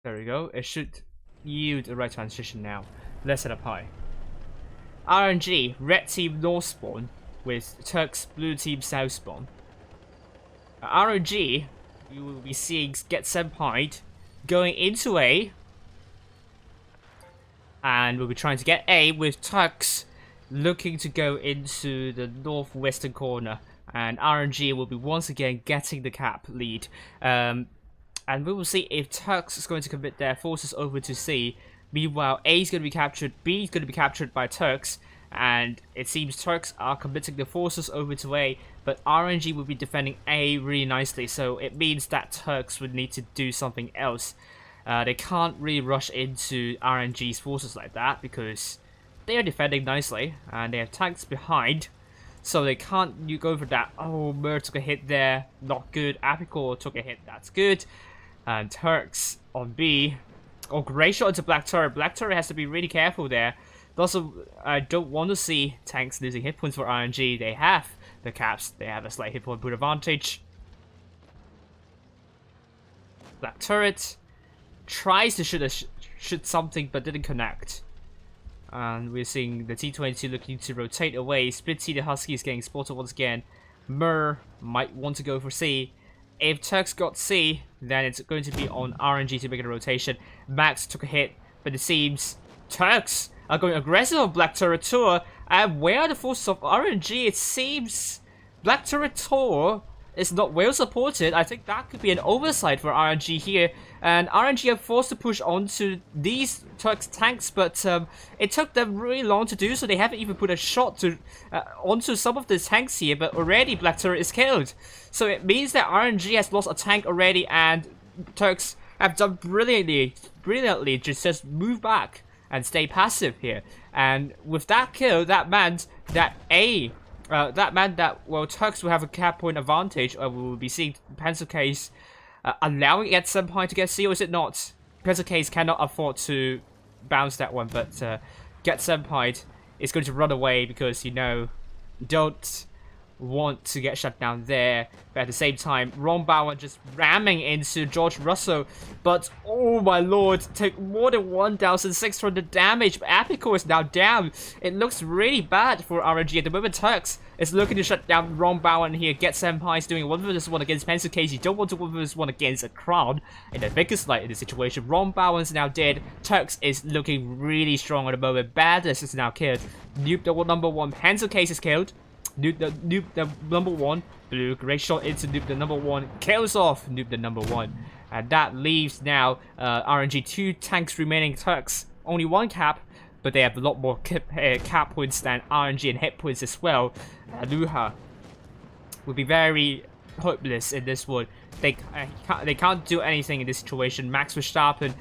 we go. It should yield the right transition now. Let's set up high. RNG, red team north spawn with Turks blue team south spawn. RNG, you will be seeing Get Senpai going into A, and we'll be trying to get A with Turks looking to go into the northwestern corner. And RNG will be once again getting the cap lead. And we will see if Turks is going to commit their forces over to C. Meanwhile, A is going to be captured, B is going to be captured by Turks. And it seems Turks are committing the forces over to A. But RNG will be defending A really nicely. So it means that Turks would need to do something else. They can't really rush into RNG's forces like that, because they are defending nicely. And they have tanks behind. So they can't go for that. Oh, Mur took a hit there. Not good. Apicor took a hit. That's good. And Turks on B. Oh, great shot into Black Turret. Black Turret has to be really careful there. Also, I don't want to see tanks losing hit points for RNG. They have the caps. They have a slight hit point boot advantage. Black Turret tries to shoot something but didn't connect. And we're seeing the T22 looking to rotate away. Splitsy the Husky is getting spotted once again. Mur might want to go for C. If Turks got C, then it's going to be on RNG to make a rotation. Max took a hit, but it seems Turks are going aggressive on Black Turret Tour. And where are the forces of RNG? It seems Black Turret Tour is not well supported, I think that could be an oversight for RNG here. And RNG are forced to push onto these Turks tanks, but it took them really long to do so. They haven't even put a shot to onto some of the tanks here, but already Black Turret is killed. So it means that RNG has lost a tank already, and Turks have done brilliantly just move back and stay passive here. And with that kill, that meant that Turks will have a cap point advantage. We will be seeing Pencil Case allowing Get Senpai to get C, or is it not? Pencil Case cannot afford to bounce that one, but Get Senpai is going to run away because, you know, don't want to get shut down there. But at the same time, Ron Bowen just ramming into George Russell, but oh my lord, take more than 1,600 damage. But Apico is now down. It looks really bad for RNG at the moment. Turks is looking to shut down Ron Bowen here. Get Senpai is doing a 1v1 against Pencil Case. You don't want to 1v1 against a crowd in the biggest light in the situation. Ron Bowen's now dead. Turks is looking really strong at the moment. Badness is now killed. Noob the number 1. Pencil Case is killed. Noob the number 1. Blue, great shot into Noob the number 1. Kills off Noob the number 1. And that leaves now RNG 2 tanks remaining. Turks only 1 cap, but they have a lot more cap points than RNG and hit points as well. Aluha will be very hopeless in this one. They can't do anything in this situation. Max Verstappen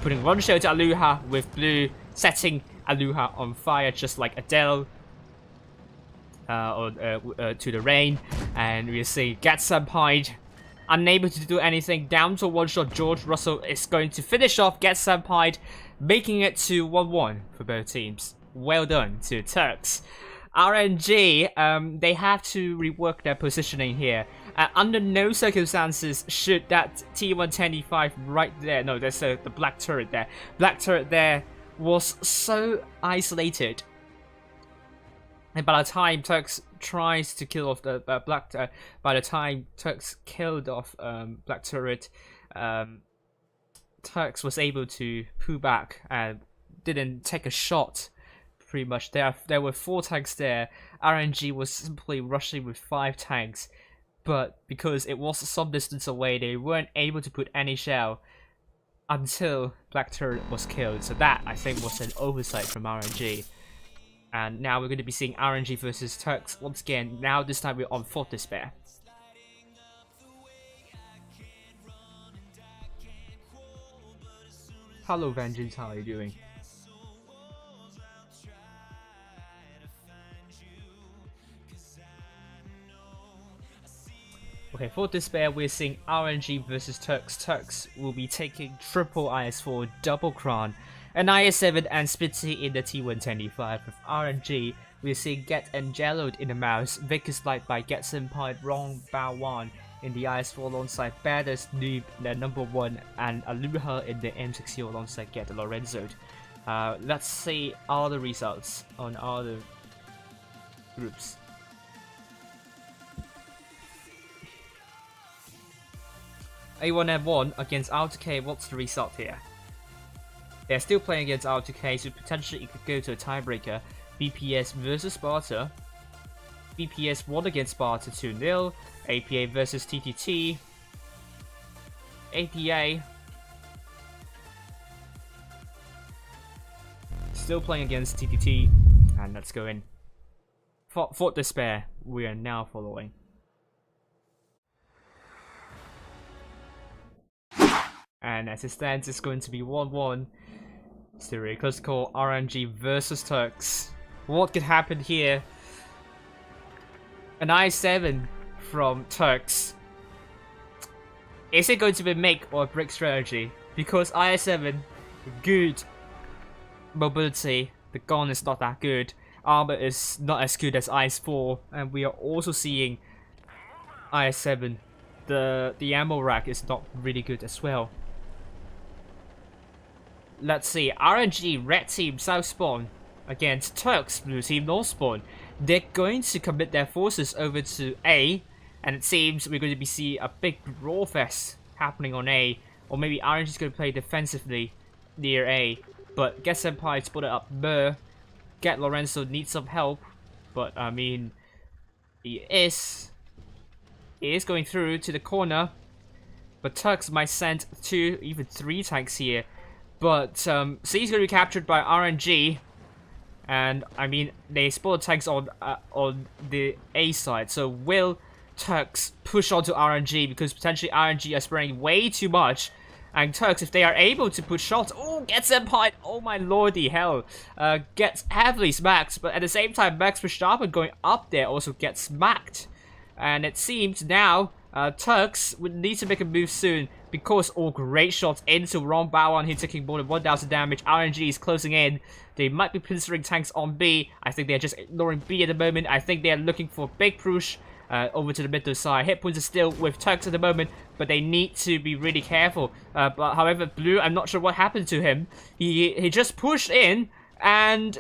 putting one shot to Aluha, with Blue setting Aluha on fire just like Adele. To the rain, and we see Get Senpai unable to do anything, down to 1 shot. George Russell is going to finish off Get Senpai, making it to 1-1 for both teams. Well done to Turks. RNG, they have to rework their positioning here. Under no circumstances should that T125 right there, no, there's the black turret there. Black turret there was so isolated. And by the time Turks tries to kill off the by the time Turks killed off Black Turret, Turks was able to pull back and didn't take a shot. Pretty much, there were 4 tanks there. RNG was simply rushing with 5 tanks, but because it was some distance away, they weren't able to put any shell until Black Turret was killed. So that, I think, was an oversight from RNG. And now we're going to be seeing RNG versus Turks once again. Now this time we're on Fort Despair. Hello Vengeance, how are you doing? Okay, for Despair we're seeing RNG versus Turks. Turks will be taking triple IS4 double crown, an IS7 and Spitzy in the T125. With RNG, we're seeing Get Angeloed in the mouse, Vickers Light by Get Senpai, Rong Bao in the IS4 alongside Badass Noob, the number 1, and Aluha in the M60 alongside Get Lorenzo. Let's see all the results on all the groups. A1M1 against R2K, what's the result here? They're still playing against R2K, so potentially it could go to a tiebreaker. BPS versus Sparta. BPS won against Sparta 2-0. APA versus TTT. APA still playing against TTT, and let's go in. Fort Despair, we are now following. And as it stands, it's going to be 1-1. Serious close call, RNG versus Turks. What could happen here? An I7 from Turks. Is it going to be make or break strategy? Because IS7, good mobility, the gun is not that good. Armor is not as good as IS4, and we are also seeing IS7. The ammo rack is not really good as well. Let's see, RNG, red team, south spawn, against Turks, blue team, north spawn. They're going to commit their forces over to A, and it seems we're going to see a big brawl fest happening on A. Or maybe RNG is going to play defensively near A. But Get Senpai spotted up B. Get Lorenzo needs some help, but I mean, he is is going through to the corner, but Turks might send 2, even 3 tanks here. But C is going to be captured by RNG, and I mean they spot tanks on the A side. So will Turks push onto RNG, because potentially RNG are spraying way too much, and Turks, if they are able to put shots, gets Empire, oh my lordy hell, gets heavily smacked. But at the same time, Max Verstappen going up there also gets smacked, and it seems now Turks would need to make a move soon, because great shots into Ron Bowen. He's taking more than 1,000 damage. RNG is closing in. They might be pinstering tanks on B. I think they're just ignoring B at the moment. I think they're looking for a big push over to the middle side. Hit points are still with Turks at the moment, but they need to be really careful. But however, Blue, I'm not sure what happened to him. He just pushed in, and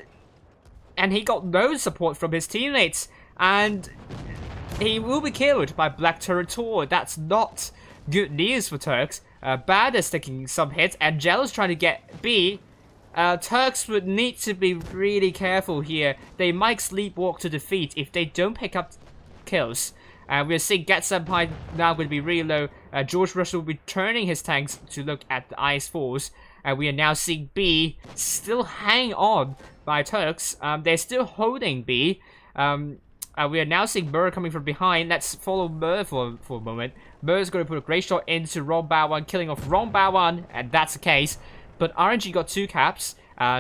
he got no support from his teammates, and he will be killed by Black Turtle. That's not good news for Turks. Bad is taking some hits, and Jello's trying to get B. Turks would need to be really careful here. They might sleepwalk to defeat if they don't pick up kills. We're seeing Get Senpai now going to be really low. George Russell will be turning his tanks to look at the IS-4s. And we are now seeing B still hang on by Turks. They're still holding B. We are now seeing Mur coming from behind. Let's follow Mur for a moment. Mur is going to put a great shot into Ron Bowen, killing off Ron Bowen, and that's the case. But RNG got 2 caps.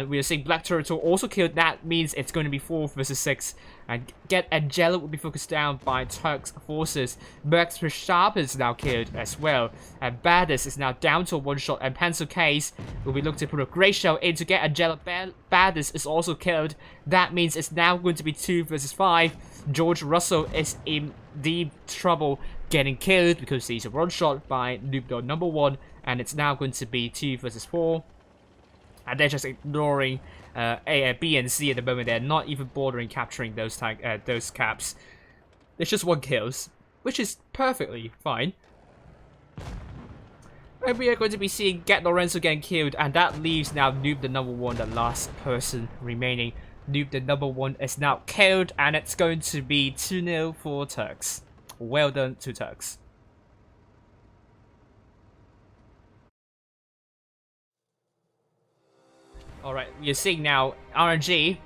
We are seeing Black Turtle also killed. That means it's going to be 4 versus 6. And Get Angela will be focused down by Turks forces. Max Verstappen is now killed as well. And Baddest is now down to a 1-shot. And Pencil Case will be looking to put a great shell in to get Angela. Baddest is also killed. That means it's now going to be 2 versus 5. George Russell is in deep trouble getting killed because he's a 1-shot by Noob number 1. And it's now going to be 2 versus 4. And they're just ignoring A, B, and C at the moment. They're not even bothering capturing those caps. It's just 1 kills, which is perfectly fine. And we are going to be seeing Get Lorenzo getting killed, and that leaves now Noob the number 1, the last person remaining. Noob the number 1 is now killed, and it's going to be 2-0 for Turks. Well done to Turks. Alright, you're seeing now RNG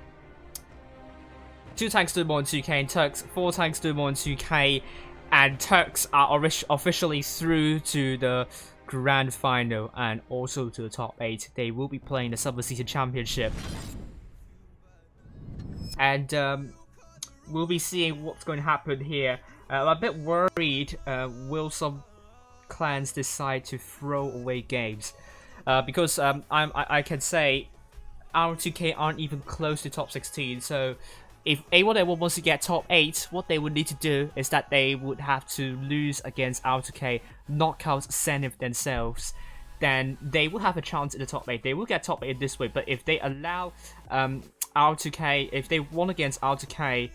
2 tanks do more than 2k, and Turks 4 tanks do more than 2k, and Turks are officially through to the grand final and also to the top 8. They will be playing the Summer Season Championship, and we'll be seeing what's going to happen here. I'm a bit worried, will some clans decide to throw away games? Because I can say R2K aren't even close to top 16, so if A1A1 wants to get top 8, what they would need to do is that they would have to lose against R2K, knock out Zenith themselves, then they will have a chance in the top 8. They will get top 8 this way, but if they allow R2K, if they won against R2K,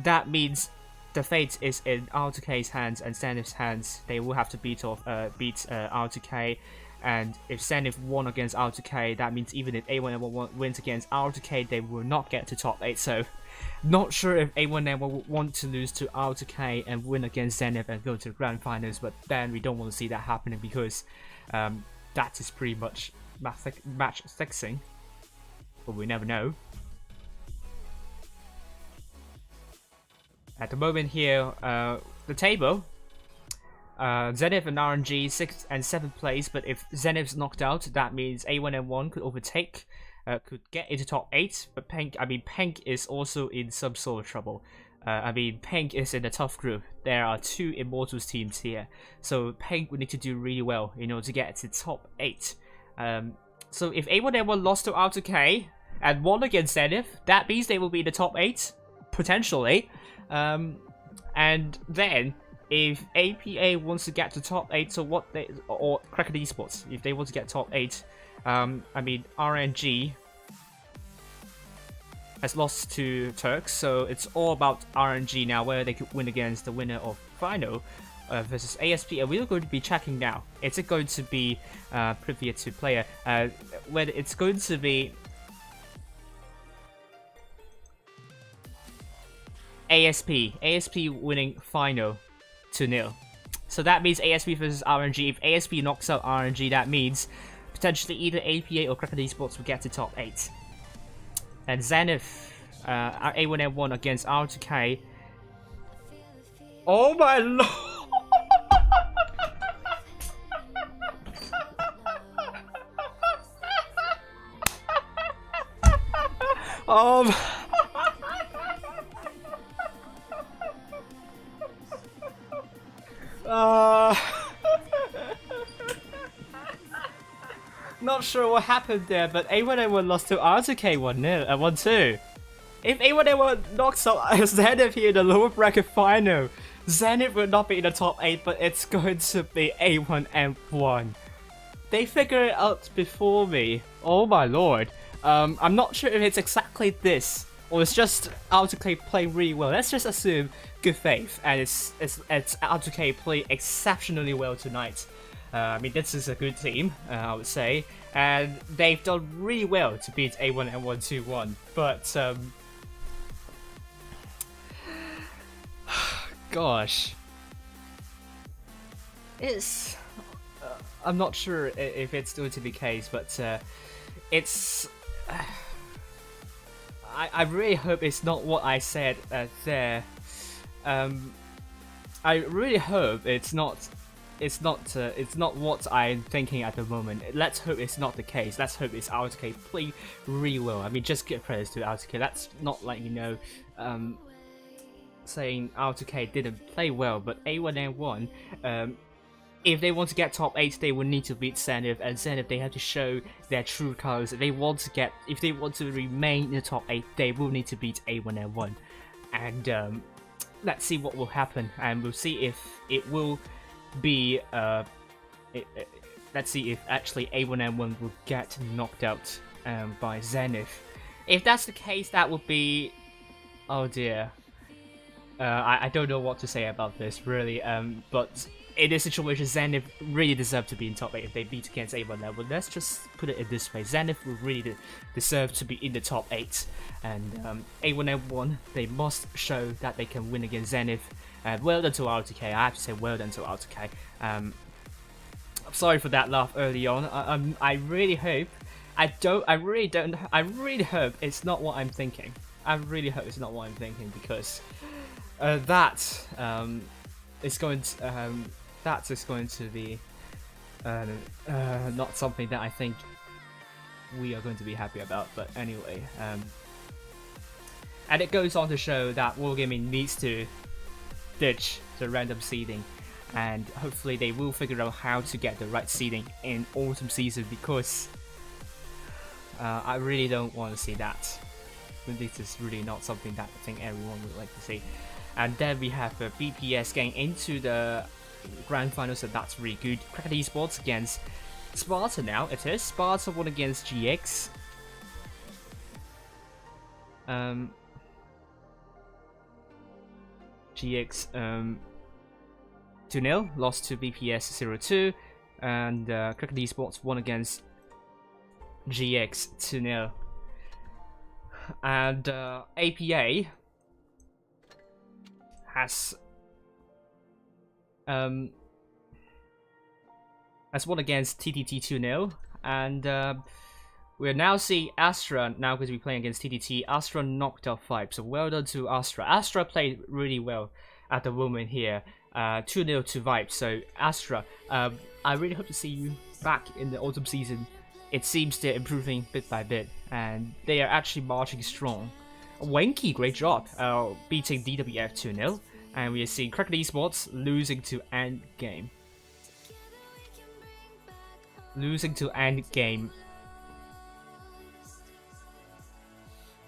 that means the fate is in R2K's hands and Zenith's hands. They will have to beat R2K. And if Zenith won against R2K, that means even if A1A1 wins against R2K, they will not get to top 8. So, not sure if A1A1 will want to lose to R2K and win against Zenith and go to the grand finals, but then we don't want to see that happening because that is pretty much match fixing. But we never know. At the moment here, the table. Zenith and RNG 6th and 7th place, but if Zenith's knocked out, that means A1M1 could overtake, could get into top 8. But Pink is also in some sort of trouble. Pink is in a tough group. There are 2 Immortals teams here, so Pink would need to do really well, to get to top 8. So if A1M1 lost to R2K and won against Zenith, that means they will be in the top 8 potentially, and then if APA wants to get to top 8, so what they, or Cracker Esports, if they want to get top 8, RNG has lost to Turks, so it's all about RNG now, whether they could win against the winner of final versus ASP, and we're going to be checking now. Is it going to be privy to player, whether it's going to be ASP winning final 2-0. So that means ASP versus RNG. If ASP knocks out RNG, that means potentially either APA or Kraken Esports will get to top 8. And Zenith, A1M1 against R2K. Oh my lord! Not sure what happened there, but A1M1 lost to R2K 1-2. If A1M1 knocks out Zenith here in the lower bracket final, Zenith will not be in the top 8, but it's going to be A1M1. They figured it out before me. Oh my lord. I'm not sure if it's exactly this, or it's just R2K playing really well. Let's just assume good faith, and it's R2K playing exceptionally well tonight. I mean, this is a good team, I would say, and they've done really well to beat A1 and 1-2-1. But gosh, it's I'm not sure if it's going to be the case, but it's. I really hope it's not what I said there. I really hope it's not what I'm thinking at the moment. Let's hope it's not the case. Let's hope it's R2K play really well. I mean, just give credit to R2K. That's not like, you know, saying R2K didn't play well, but A1M1, if they want to get top 8, they will need to beat Zenith, and Zenith, they have to show their true colors. If they want to remain in the top 8, they will need to beat A1M1. And let's see what will happen, and we'll see if it will be let's see if actually A1M1 will get knocked out by Zenith. If that's the case, that would be, oh dear, I don't know what to say about this really, but in this situation, Zenith really deserve to be in top 8 if they beat against A1M1. Let's just put it in this way: Zenith will really deserve to be in the top 8, and A1M1, they must show that they can win against Zenith. Well done to R2K. I have to say well done to R2K. I'm sorry for that laugh early on. I really hope. I really hope it's not what I'm thinking. I really hope it's not what I'm thinking, because that is going to be not something that I think we are going to be happy about. But anyway, and it goes on to show that Wargaming needs to ditch the random seeding, and hopefully they will figure out how to get the right seeding in autumn season, because I really don't want to see that. This is really not something that I think everyone would like to see. And then we have BPS getting into the grand finals, so that's really good. Kraken Esports against Sparta now. It is Sparta won against GX. GX 2-0, lost to BPS 0-2, and Kraken Esports won against GX 2-0. And APA has won against TTT 2-0, and we're now seeing Astra now going to be playing against TTT. Astra knocked out 5, so well done to Astra. Astra played really well at the moment here. 2-0 to Vibe. So Astra, I really hope to see you back in the autumn season. It seems they're improving bit by bit, and they are actually marching strong. Wanky, great job, beating DWF 2-0, and we are seeing Kraken Esports losing to Endgame.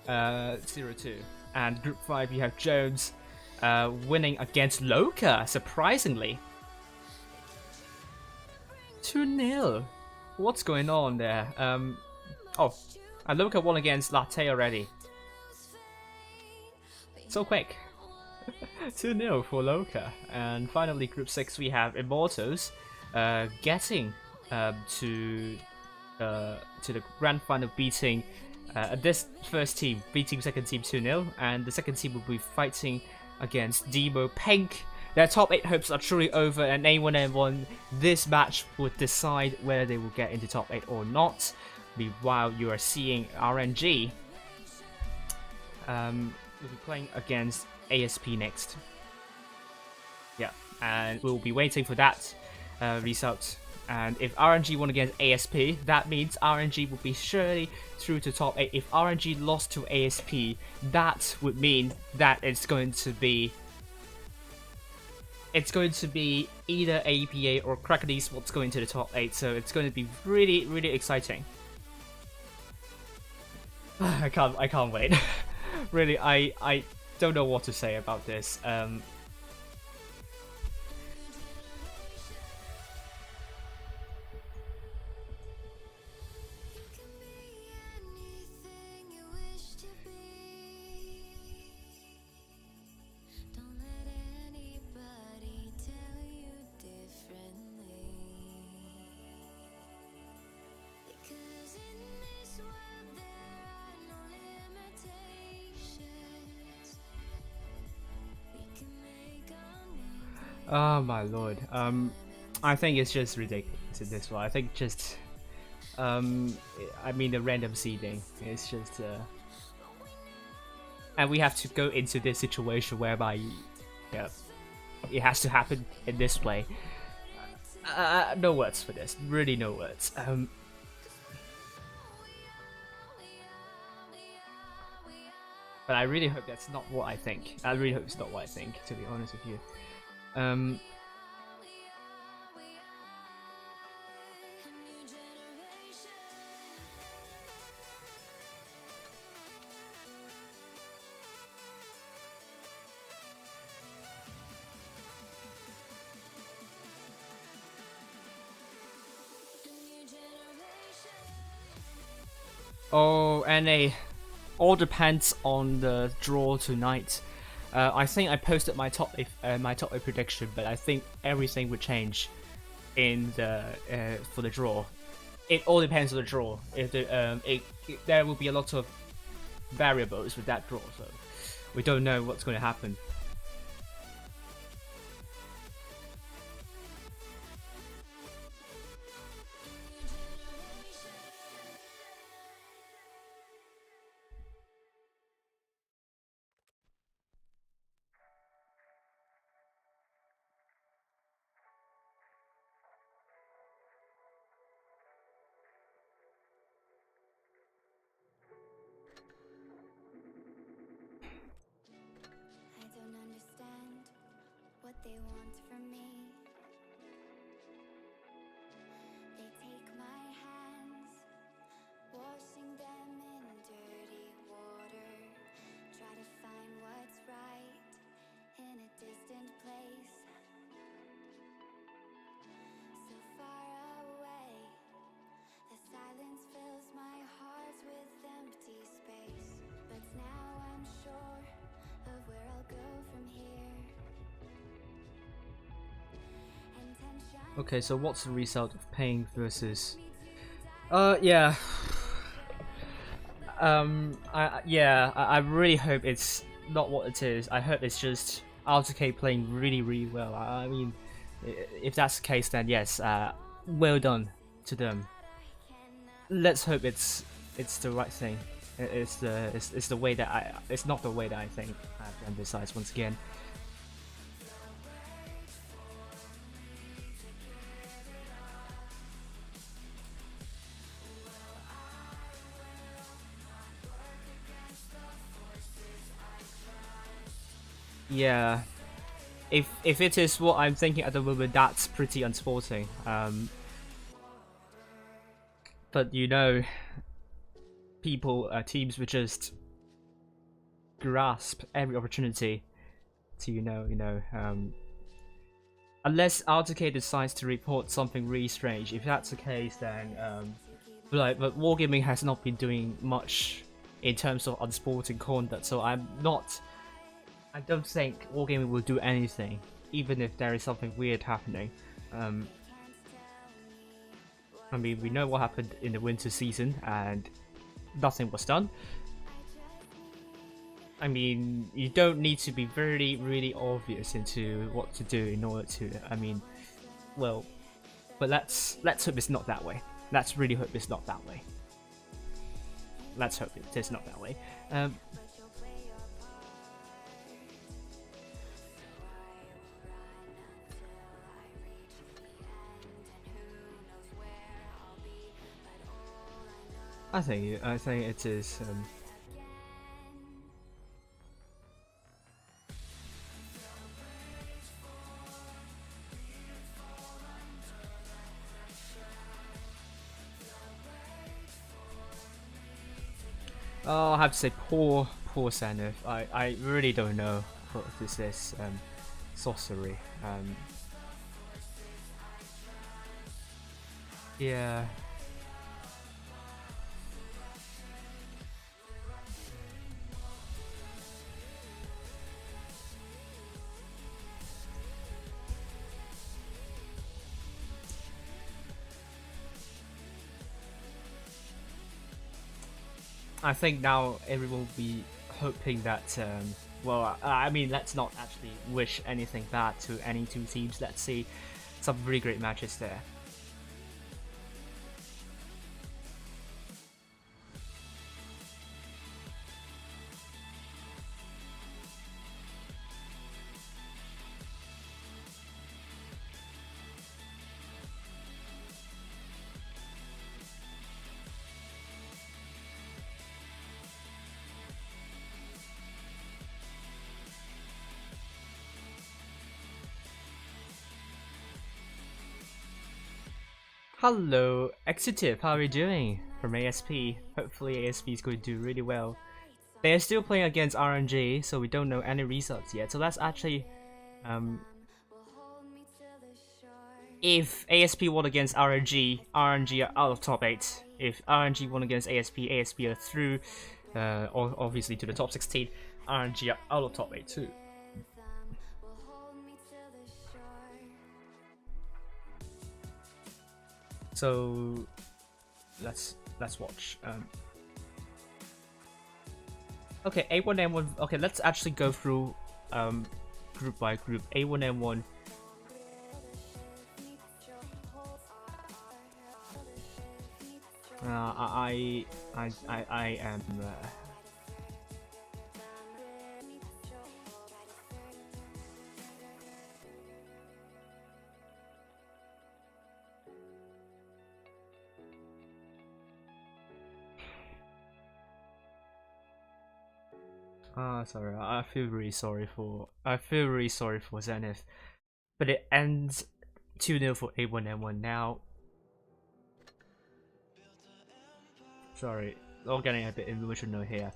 0-2. And Group 5, you have Jones winning against Loka, surprisingly. 2-0. What's going on there? Oh, and Loka won against Latte already. So quick. 2-0 for Loka. And finally, Group 6, we have Immortals getting to the grand final, beating this first team, beating second team 2-0, and the second team will be fighting against Demo Pink their top 8 hopes are truly over, and anyone won this match would decide whether they will get into top 8 or not. Meanwhile, you are seeing RNG will be playing against ASP next. Yeah, and we'll be waiting for that result. And if RNG won against ASP, that means RNG will be surely through to top 8. If RNG lost to ASP, that would mean that it's going to be either APA or Kraken Esports going to the top 8. So it's going to be really, really exciting. I can't wait. Really, I don't know what to say about this. Oh my lord. I think it's just ridiculous in this one. I think just I mean the random seeding. It's just and we have to go into this situation whereby yeah, it has to happen in this way. No words for this. Really no words. But I really hope that's not what I think. I really hope it's not what I think, to be honest with you. Oh, and all depends on the draw tonight. I think I posted my top 8 prediction, but I think everything would change in the for the draw. It all depends on the draw. If there will be a lot of variables with that draw, so we don't know what's going to happen. They want from me. They take my hands, washing them in dirty water. Try to find what's right in a distant place, so far away. The silence fills my heart with empty space. But now I'm sure of where I'll go from here. Okay, so what's the result of Pain versus? Yeah. I really hope it's not what it is. I hope it's just RTK playing really, really well. I mean, if that's the case, then yes, well done to them. Let's hope it's the right thing. It's the way that it's not the way that I think. I have to emphasize once again. Yeah, if it is what I'm thinking at the moment, that's pretty unsporting. But you know, teams would just grasp every opportunity to unless RTK decides to report something really strange. If that's the case, then but Wargaming has not been doing much in terms of unsporting conduct, so I don't think Wargaming will do anything, even if there is something weird happening. I mean, we know what happened in the winter season, and nothing was done. I mean, you don't need to be really obvious into what to do in order to. I mean, well, but let's hope it's not that way. Let's really hope it's not that way. Let's hope it is not that way. I think it is. Oh, I have to say, poor Zenith. I really don't know what this is. Sorcery. Yeah. I think now everyone will be hoping that, well, I mean, let's not actually wish anything bad to any two teams. Let's see some really great matches there. Hello, Exitive, how are you doing? From ASP. Hopefully ASP is going to do really well. They are still playing against RNG, so we don't know any results yet. So let's actually, if ASP won against RNG, RNG are out of top 8. If RNG won against ASP, ASP are through, obviously to the top 16. RNG are out of top 8 too. So let's watch. Okay, A1M1. Okay, let's actually go through group by group. A1M1. I am. Sorry. I feel really sorry for Zenith, but it ends 2-0 for A1M1 now. Sorry, I'm getting a bit emotional here.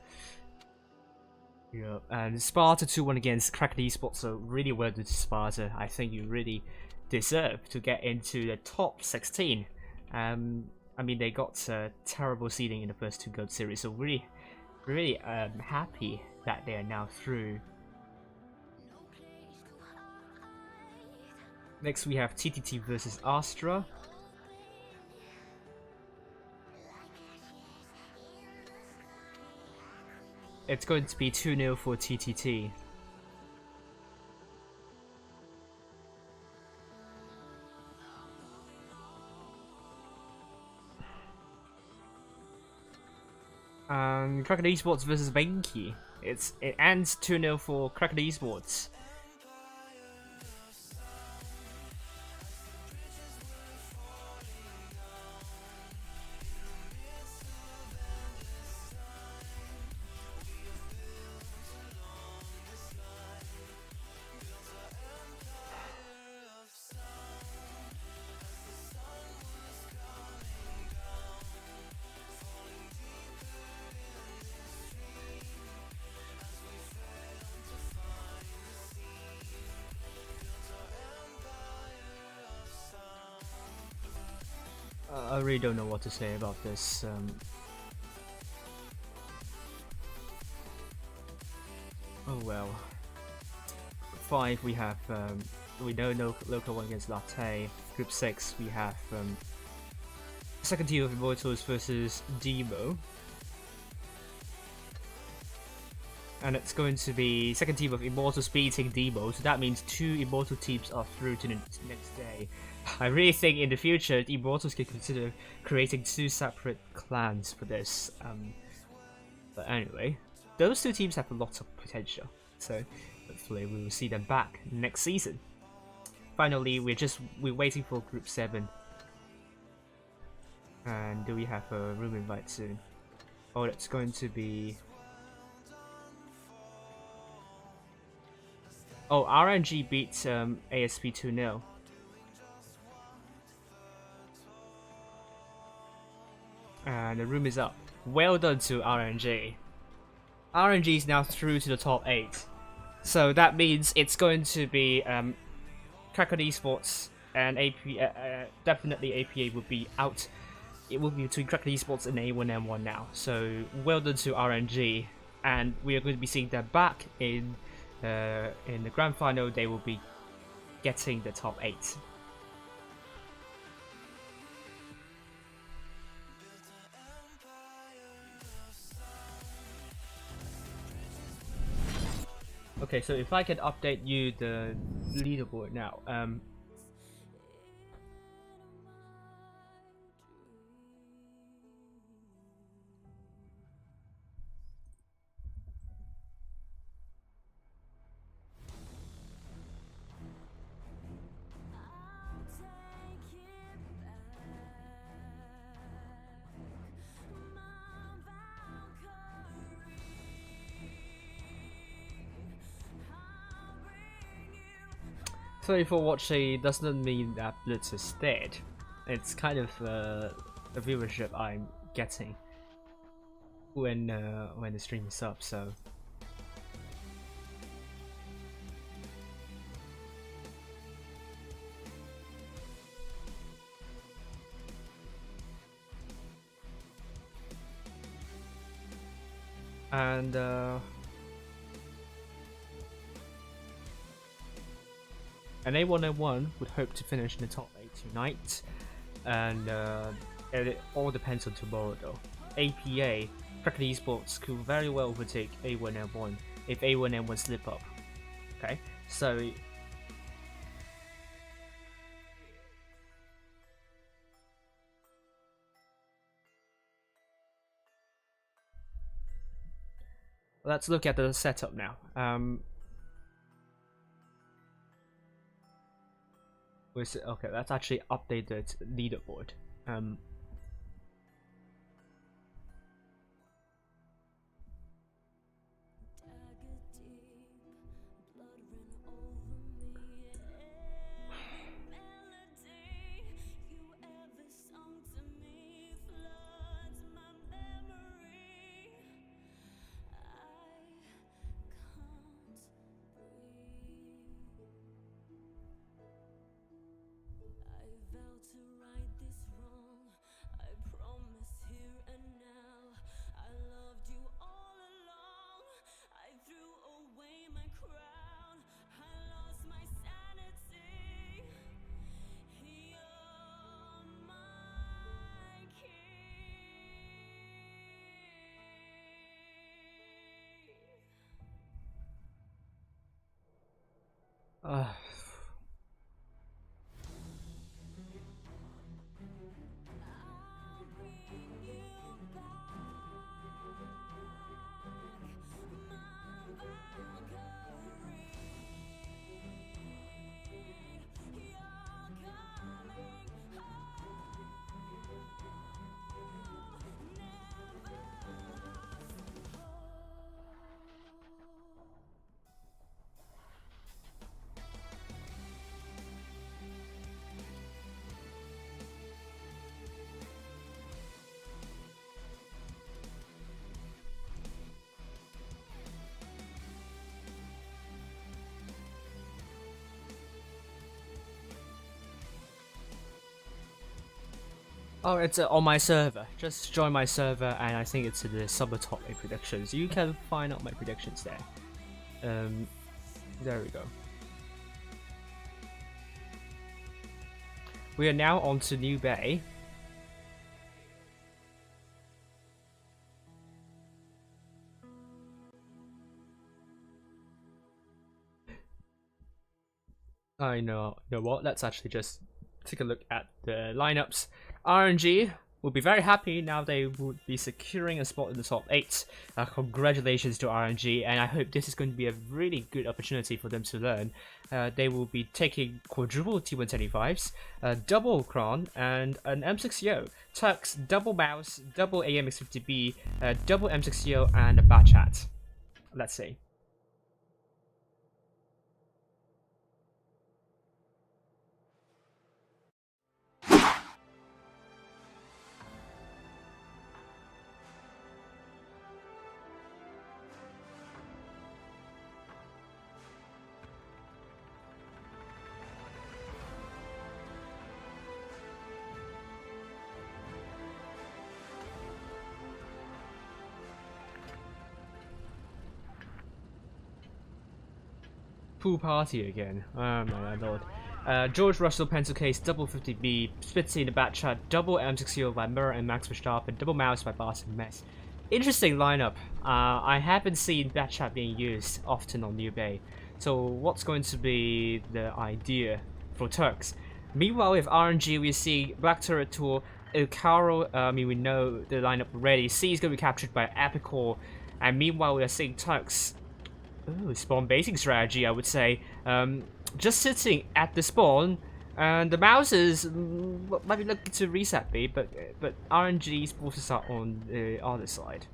Yeah, and Sparta 2-1 against Cracked Esports, so really well done to Sparta. I think you really deserve to get into the top 16. I mean, they got terrible seeding in the first 2 Gold Series, so really happy that they are now through. Next we have TTT versus Astra. It's going to be 2-0 for TTT. Cracked Esports versus Benki. It ends 2-0 for Cracked Esports. I really don't know what to say about this. Oh well. 5 we have we know no local one against Latte. Group 6 we have second tier of Immortals versus Demo. and it's going to be second team of Immortals beating Demo, so that means 2 Immortal teams are through to the next day. I really think in the future, the Immortals can consider creating 2 separate clans for this. But anyway, those 2 teams have a lot of potential, so hopefully we will see them back next season. Finally, we're waiting for Group 7. And do we have a room invite soon? Oh, it's going to be... Oh, RNG beats ASP 2-0. And the room is up. Well done to RNG. RNG is now through to the top 8. So that means it's going to be Kraken Esports and definitely APA will be out. It will be between Kraken Esports and A1M1 now. So well done to RNG, and we are going to be seeing them back in the grand final. They will be getting the top 8. Okay, so if I can update you the leaderboard now. Sorry for watching doesn't mean that Blitz is dead. It's kind of the viewership I'm getting when the stream is up, so. And A101 would hope to finish in the top 8 tonight, and it all depends on tomorrow though. APA, Kraken Esports could very well overtake A1M1 if A1M1 slip up. Okay, so let's look at the setup now. Okay, that's actually updated leaderboard. Oh, it's on my server. Just join my server, and I think it's the summer top 8 predictions. You can find out my predictions there. There we go. We are now on to New Bay. I know. You know what? Let's actually just take a look at the lineups. RNG will be very happy now they would be securing a spot in the top 8. Congratulations to RNG, and I hope this is going to be a really good opportunity for them to learn. They will be taking quadruple T125s, double Kron, and an M60. Turks, double Mouse, double AMX50B, double M60, and a Batchat. Let's see. Pool party again. Oh my lord. George Russell pencil case, double 50B, Spitzy in the back chat, double M60 by Murray and Max Verstappen, double mouse by Bart and Mess. Interesting lineup. I haven't seen that chat being used often on New Bay. So what's going to be the idea for Turks? Meanwhile, with RNG, we see Black Turret Tour, Ilcaro, we know the lineup already. C is going to be captured by Epicor, and meanwhile we are seeing Turks. Ooh, spawn baiting strategy, I would say. Just sitting at the spawn, and the mouses might be looking to reset me, but RNG's forces are on the other side.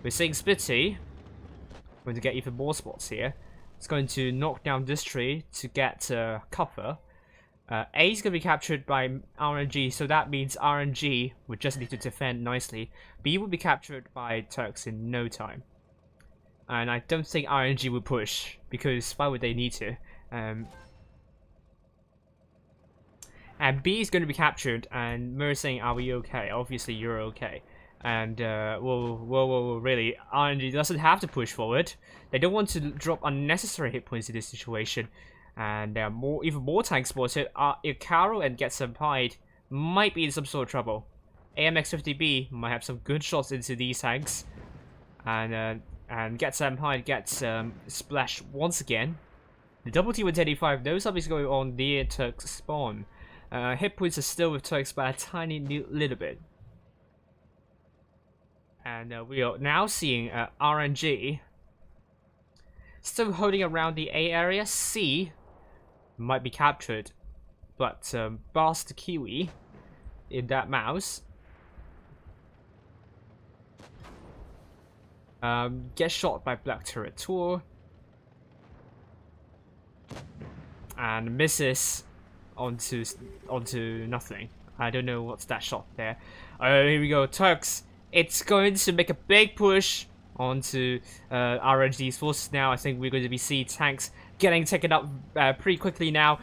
We're seeing Spitty. Going to get even more spots here. It's going to knock down this tree to get copper. A is going to be captured by RNG, so that means RNG would just need to defend nicely. B will be captured by Turks in no time. And I don't think RNG will push, because why would they need to? And B is going to be captured, and Mur saying, are we okay? Obviously you're okay. And, whoa, really, RNG doesn't have to push forward. They don't want to drop unnecessary hit points in this situation. And there are even more tanks spotted. Ilcaro and Get Senpai might be in some sort of trouble. AMX50B might have some good shots into these tanks. And Get Senpai gets splashed once again. The double T185 knows something's going on near Turks spawn. Hit points are still with Turks by a tiny little bit. And we are now seeing RNG still holding around the A area. C might be captured, but Bast Kiwi in that mouse gets shot by Black Turret Tour and misses onto nothing. I don't know what's that shot there. Oh, here we go, Turks. It's going to make a big push onto RNG's forces now. I think we're going to be seeing tanks getting taken up pretty quickly now.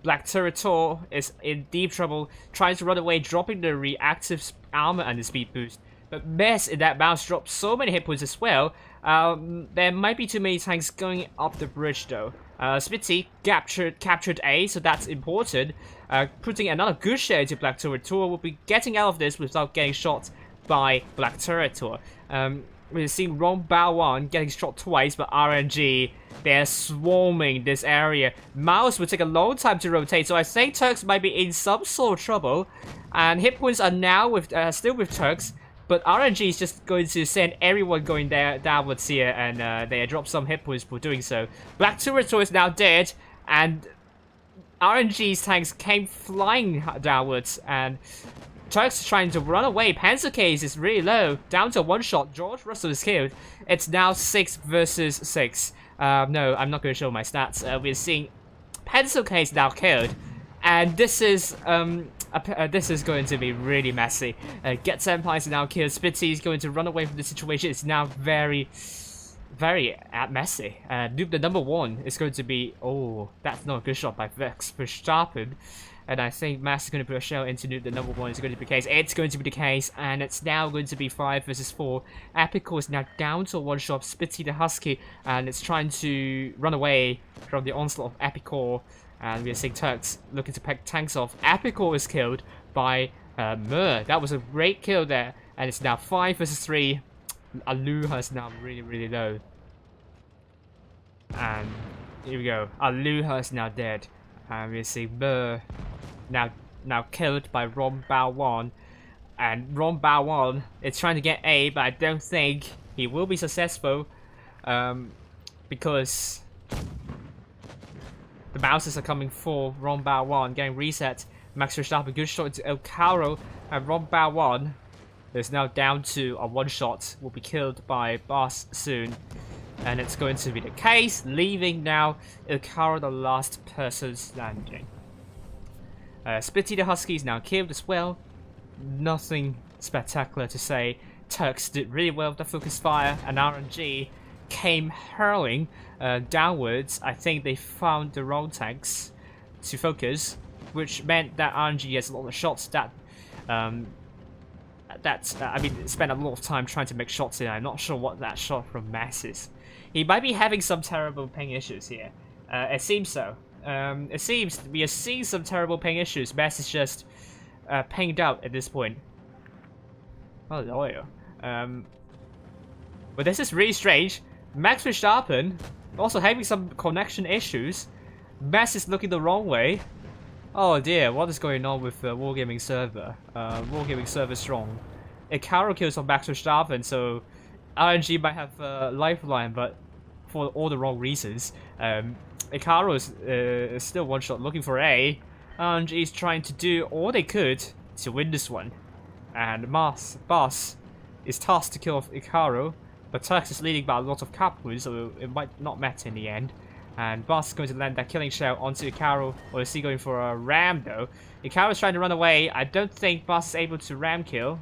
Black Turret Tour is in deep trouble, trying to run away, dropping the reactive armor and the speed boost. But Mess in that mouse dropped so many hit points as well. There might be too many tanks going up the bridge though. Spitzy captured A, so that's important. Putting another good share into Black Turret Tour. Will be getting out of this without getting shot by Black Turret Tour. We're seeing Ron Bao 1 getting shot twice, but RNG, they're swarming this area. Mouse will take a long time to rotate, so I think Turks might be in some sort of trouble. And hit points are now still with Turks. But RNG is just going to send everyone going downwards here, and they drop some hit points for doing so. Black Turret Tour is now dead, and RNG's tanks came flying downwards, and Turks is trying to run away. Pencil case is really low, down to one shot. George Russell is killed. It's now 6 versus 6. No, I'm not going to show my stats. We're seeing Pencil case now killed, and this is going to be really messy. Get Senpai is now killed. Spitzy is going to run away from the situation. It's now very messy. Noob the number 1 is going to be... Oh, that's not a good shot by Vex Verstappen. And I think Mass is going to put a shell into Noob the number 1 is going to be the case. It's going to be the case. And it's now going to be 5 versus 4. Epico is now down to one shot. Spitzy the Husky. And it's trying to run away from the onslaught of Epicor. And we're seeing Turks looking to pick tanks off. Epicor is killed by Mur. That was a great kill there. And it's now 5 versus 3. Aluha is now really low. And Here we go. Aluha is now dead. And we see Burr now killed by Ron Bao Wan. And Ron Bao Wan is trying to get A, but I don't think he will be successful. Because the bouncers are coming for Ron Bao Wan, getting reset. Max Verstappen, good shot into El Caro, and Ron Bao Wan is now down to a one shot. Will be killed by Boss soon. And it's going to be the case, leaving now El Caro the last person standing. Spitty the Husky is now killed as well. Nothing spectacular to say. Turks did really well with the focus fire, and RNG came hurling downwards. I think they found the wrong tanks to focus, which meant that RNG has a lot of shots that I mean, spent a lot of time trying to make shots in. I'm not sure what that shot from Mass is. He might be having some terrible ping issues here. It seems so. It seems we are seeing some terrible ping issues. Mass is just pinged out at this point. Oh, loyal. But this is really strange. Max Verstappen also having some connection issues. Mass is looking the wrong way. Oh dear, what is going on with the Wargaming server? Wargaming server strong. Icaro kills on Max Verstappen, so RNG might have a lifeline, but for all the wrong reasons. Icaro is still one shot looking for A. RNG is trying to do all they could to win this one. And Boss is tasked to kill off Icaro, but Turks is leading by a lot of cap wounds, so it might not matter in the end. And Boss is going to land that killing shell onto Icaro, or is he going for a ram though? Icaro is trying to run away. I don't think Boss is able to ram kill.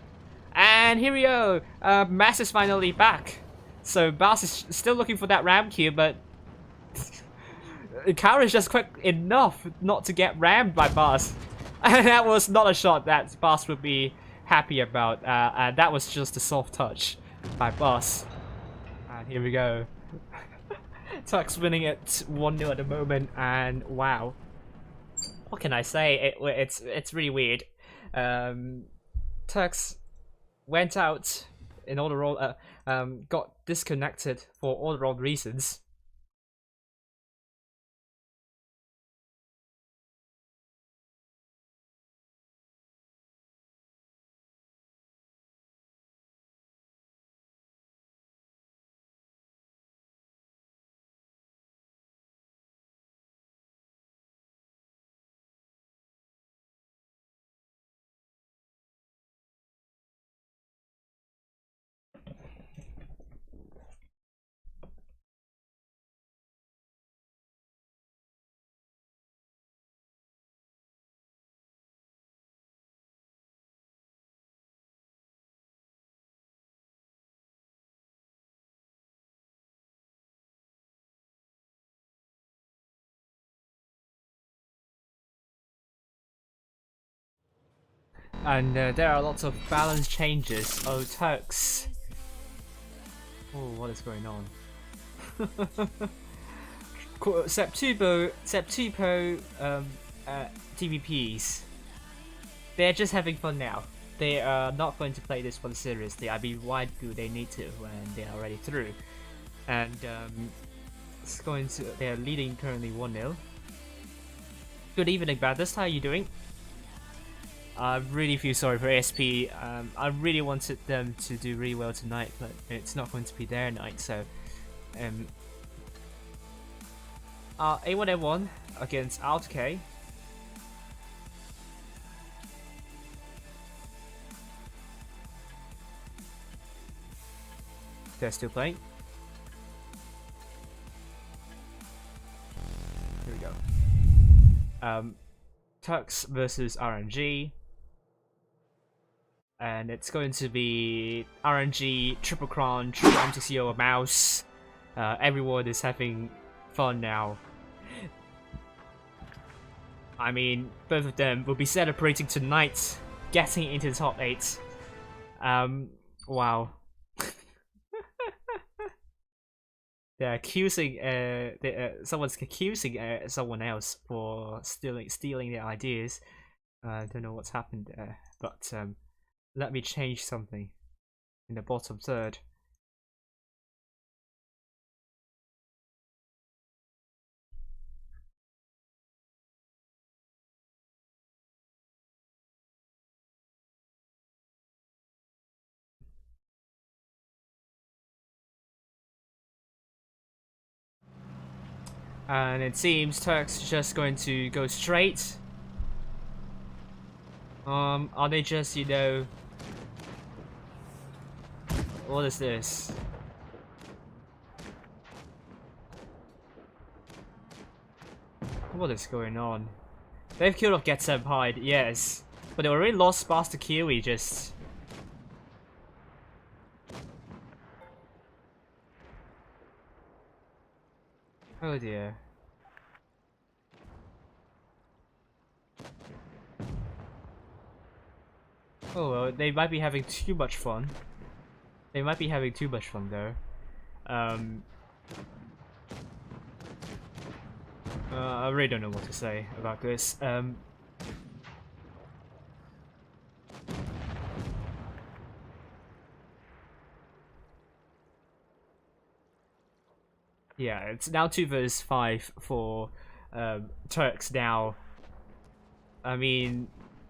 And here we go! Mass is finally back. So Boss is still looking for that ram kill, but Icaro is just quick enough not to get rammed by Boss. And that was not a shot that Boss would be happy about. And that was just a soft touch by Boss. And here we go. Turks winning it 1-0 at the moment, and wow, what can I say? It's really weird. Turks went out in all the wrong, got disconnected for all the wrong reasons. And there are lots of balance changes. Oh, Turks. Oh, what is going on? Septupo TVPs. They're just having fun now. They are not going to play this one seriously. I mean, why do they need to when they are already through? And it's going to. They're leading currently 1-0. Good evening, Baptist. How are you doing? I really feel sorry for ASP. I really wanted them to do really well tonight, but it's not going to be their night. So, A1M1 against ARWV. They're still playing. Here we go. Turks versus RNG. And it's going to be RNG, Triple Crown, Triple MTCO, a mouse. Everyone is having fun now. I mean, both of them will be celebrating tonight, getting into the top 8. Wow. They're accusing, someone's accusing someone else for stealing their ideas. I don't know what's happened there, but let me change something in the bottom third. And it seems Turks just going to go straight. Are they just, you know... What is this? What is going on? They've killed off Get Senpai, yes. But they already lost Master Kiwi, just... Oh dear. Oh well, they might be having too much fun. They might be having too much fun though. I really don't know what to say about this. Yeah, it's now 2 vs 5 for Turks now. I mean,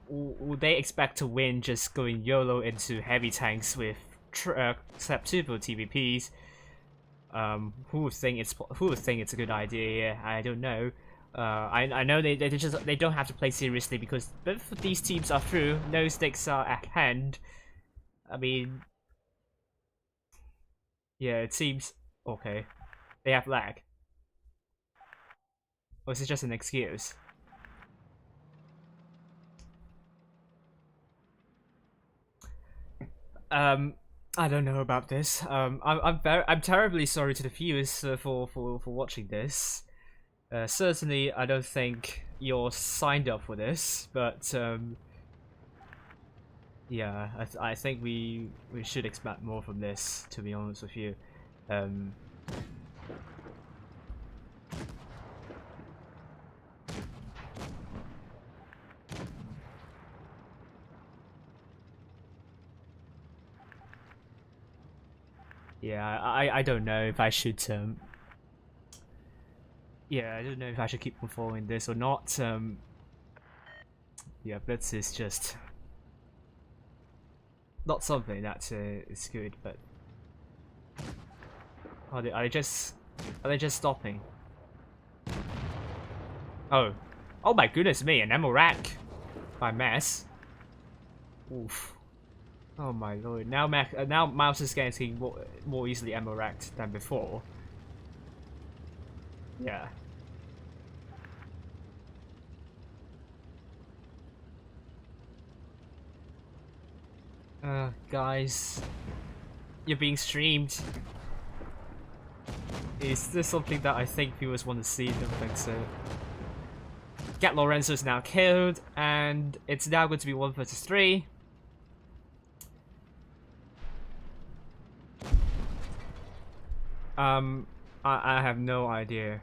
would they expect to win just going YOLO into heavy tanks with Septuple TVPs? Who would think it's a good idea? I don't know. I know they don't have to play seriously because both of these teams are through. No stakes are at hand. I mean, yeah, it seems okay. They have lag. Or is it just an excuse? I don't know about this. I'm terribly sorry to the viewers for watching this. Certainly, I don't think you're signed up for this, but yeah, I think we should expect more from this. To be honest with you, yeah, I don't know if I should yeah, I don't know if I should keep on following this or not. Yeah, Blitz is just not something that is good, but are they just stopping? Oh my goodness me, an emerald rack by Mess. Oof. Oh my lord! Now Mouse is getting more easily emerald racked than before. Yeah. Guys, you're being streamed. Is this something that I think viewers want to see? I don't think so. Get Lorenzo's now killed, and it's now going to be 1 vs 3. I have no idea.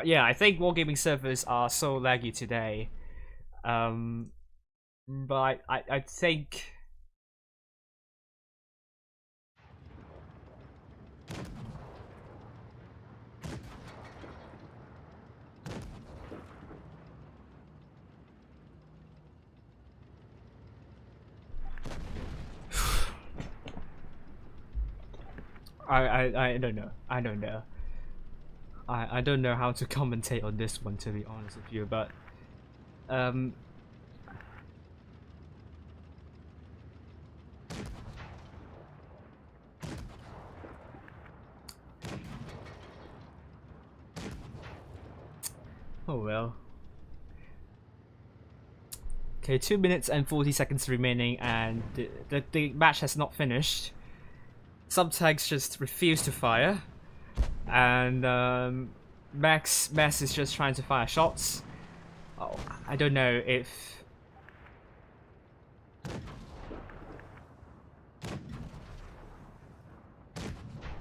Yeah, I think wargaming servers are so laggy today. But I think. I don't know. I don't know. I don't know how to commentate on this one, to be honest with you, but oh well. Okay, 2 minutes and 40 seconds remaining, and the match has not finished. Some tanks just refuse to fire, and Mess is just trying to fire shots. Oh, I don't know if.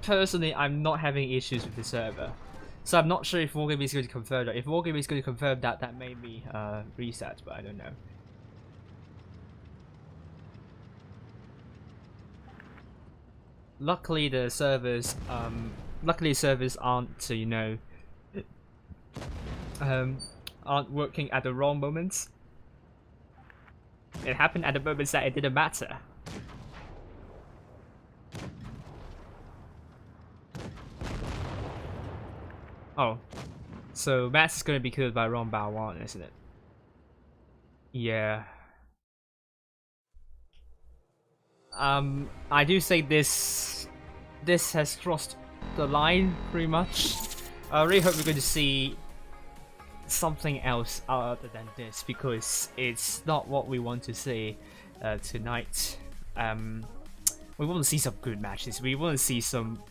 Personally, I'm not having issues with the server, so I'm not sure if Wargaming is going to confirm that. If Wargaming is going to confirm that, that made me reset, but I don't know. Luckily, the servers aren't, you know, aren't working at the wrong moments. It happened at the moments that it didn't matter. Oh, So Max is going to be killed by Ron Bao, isn't it? Yeah. I do say this has crossed the line pretty much. I really hope we're going to see something else other than this, because it's not what we want to see tonight. We want to see some good matches. We want to see some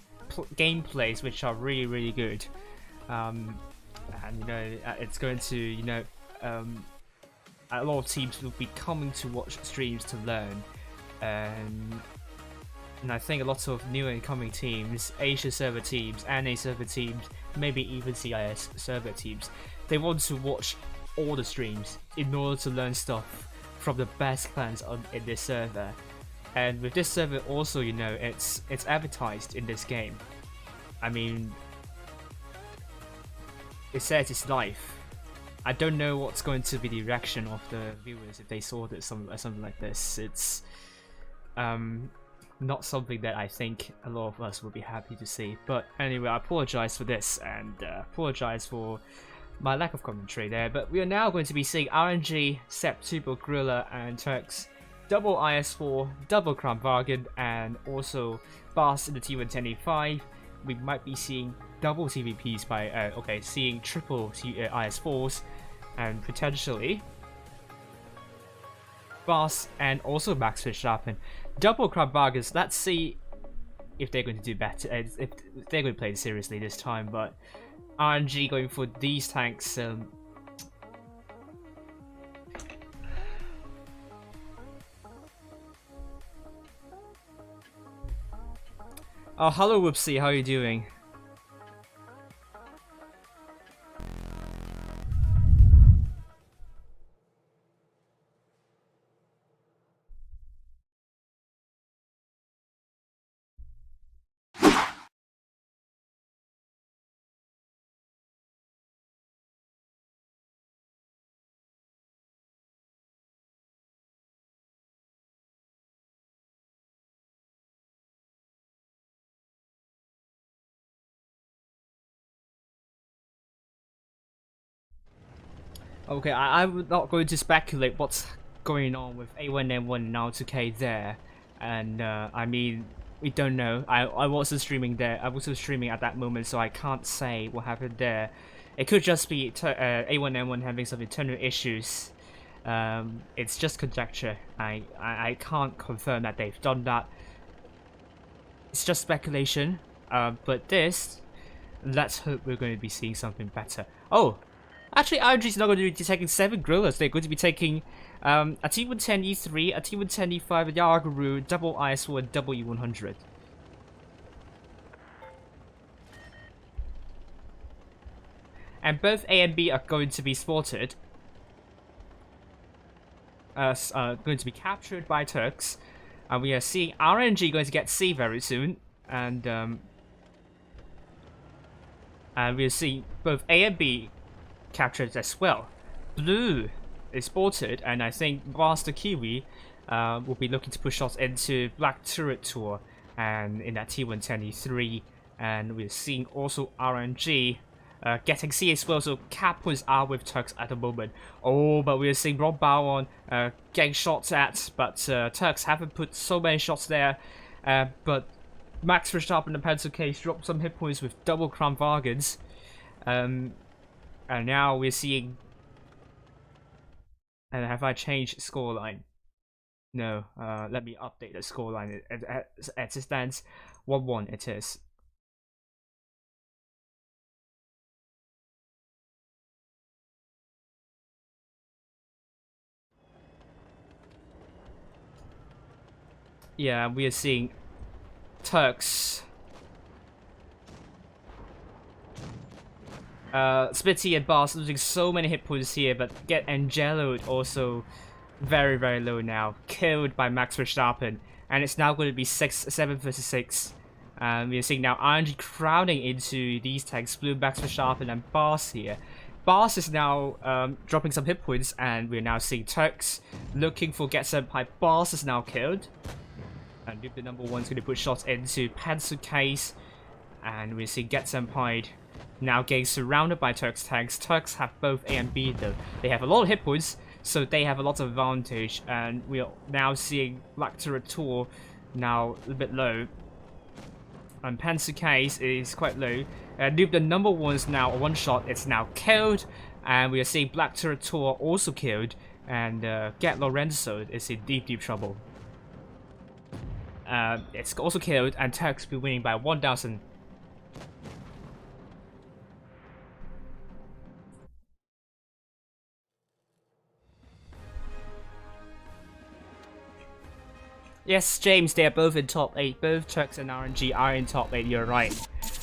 gameplays which are really, really good. And you know, it's going to, you know, a lot of teams will be coming to watch streams to learn, and I think a lot of new and coming teams, Asia server teams, NA server teams, maybe even CIS server teams, they want to watch all the streams in order to learn stuff from the best clans in this server. And with this server also, you know, it's advertised in this game. I mean, it says it's live. I don't know what's going to be the reaction of the viewers if they saw this, something like this. It's not something that I think a lot of us will be happy to see. But anyway, I apologize for this, and apologize for my lack of commentary there. But we are now going to be seeing RNG, Sepp, Tubo, Gorilla, and Turks, double IS4, double Crown Bargain, and also Bass in the T110E5. We might be seeing double TVPs by, seeing triple IS4s, and potentially Bass and also Max Verstappen. Double Crown Bargains, let's see if they're going to do better, if they're going to play it seriously this time. But RNG going for these tanks, oh, hello Whoopsie, how are you doing? Okay, I'm not going to speculate what's going on with A1N1 and R2K there, and I mean, we don't know. I wasn't streaming there. I wasn't streaming at that moment, so I can't say what happened there. It could just be A1N1 having some internal issues. It's just conjecture. I can't confirm that they've done that. It's just speculation. But this, let's hope we're going to be seeing something better. Oh. Actually, RNG is not going to be taking 7 Gorillas. They're going to be taking a T110E3, a T110E5, a Yarguru, double IS4, and double E100. And both A and B are going to be spotted. Going to be captured by Turks. And we are seeing RNG going to get C very soon. And we are seeing both A and B captured as well. Blue is spotted, and I think Master Kiwi will be looking to push shots into Black Turret Tour and in that T110E3, and we're seeing also RNG getting C as well, so cap points are with Turks at the moment. Oh, but we're seeing Rob Bauer getting shots at, but Turks haven't put so many shots there, but Max Verstappen and Pencil Case dropped some hit points with double Crown Bargains. And now we're seeing... And have I changed scoreline? No. Let me update the scoreline. As it stands, 1-1 it is. Yeah, we are seeing Turks. Spitty and Boss losing so many hit points here, but get Angelo'd also very, very low now. Killed by Max Verstappen. And it's now going to be 7 versus 6. We're seeing now RNG crowding into these tanks, Blue, Max Verstappen, and Boss here. Boss is now dropping some hit points, and we're now seeing Turks looking for Get Senpai. Boss is now killed. And the number 1 is going to put shots into Pencil Case. and we see Get Senpai now getting surrounded by Turks tanks. Turks have both A and B though. They have a lot of hit points, so they have a lot of advantage, and we are now seeing Black Turret Tour now a bit low. And Panzer Case is quite low. Noob the number one's now one shot, it's now killed, and we are seeing Black Turret Tour also killed, and Get Lorenzo is in deep trouble. It's also killed, and Turks be winning by 1,000. Yes, James, they are both in top 8. Both Turks and RNG are in top 8, you're right.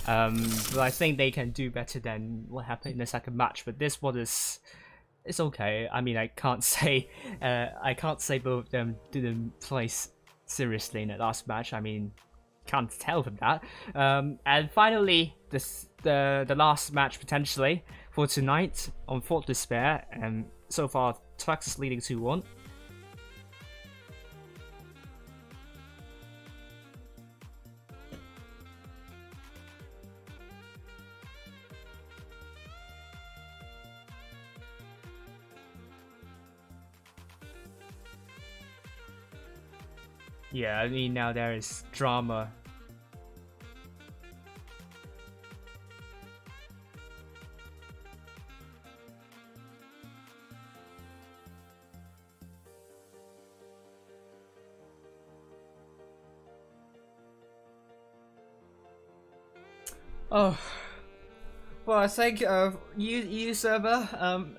But I think they can do better than what happened in the second match. But this one is... it's okay. I mean, I can't say both of them didn't play seriously in the last match. I mean, can't tell from that. And finally, the last match potentially for tonight on Fort Despair. And so far, Turks is leading 2-1. Yeah, I mean, now there is drama. Oh, well, I think EU server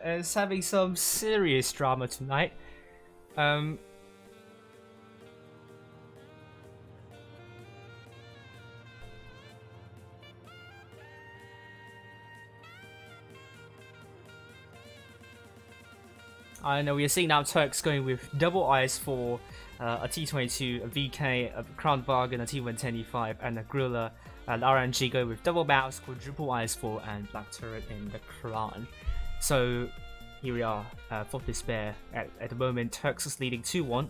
is having some serious drama tonight. I know we are seeing now Turks going with double eyes for a T22, a VK, a Crown Bargain, a T110E5, and a Gorilla, and RNG going with double mouse, quadruple eyes for, and Black Turret in the Crown. So here we are, for Despair. At the moment, Turks is leading 2-1.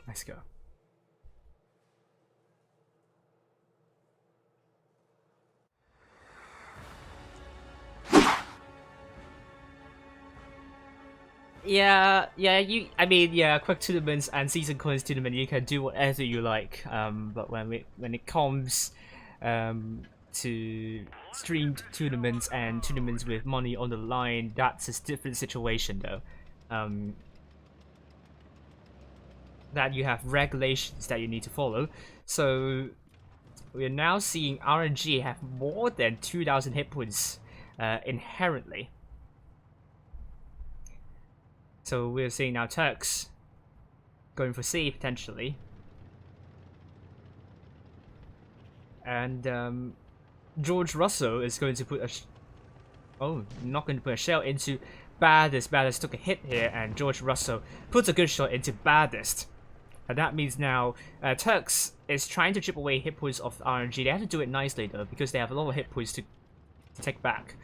Let's go. Yeah, I mean, quick tournaments and season coins tournament, you can do whatever you like. But when it comes to streamed tournaments and tournaments with money on the line, that's a different situation, though. That you have regulations that you need to follow. So we are now seeing RNG have more than 2,000 hit points inherently. So we're seeing now Turks going for C potentially. And George Russell is going to put a not going to put a shell into Baddest. Baddest took a hit here, and George Russell puts a good shot into Baddest. And that means now Turks is trying to chip away hit points of RNG. They have to do it nicely though, because they have a lot of hit points to take back.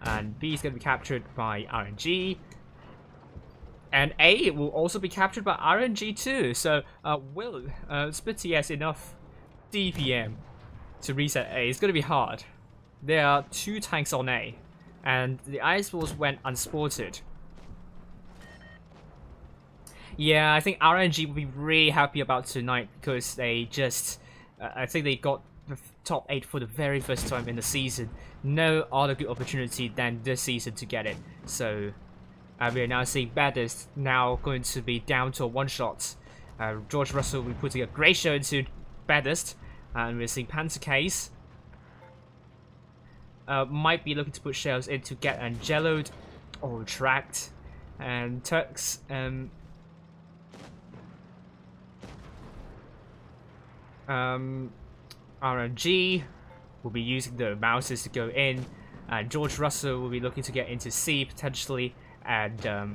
And B is going to be captured by RNG. And A will also be captured by RNG too. So will Splitty has enough DPM to reset A. It's going to be hard. There are 2 tanks on A, and the Ice Balls went unsported. Yeah, I think RNG will be really happy about tonight, because they just... I think they got the top 8 for the very first time in the season. No other good opportunity than this season to get it. So we are now seeing Baddest now going to be down to a 1-shot. George Russell will be putting a great show into Baddest. And we're seeing Panzer Case might be looking to put shells in to get Angelo'd or tracked. And Turks RNG will be using the mouses to go in, and George Russell will be looking to get into C potentially, and 2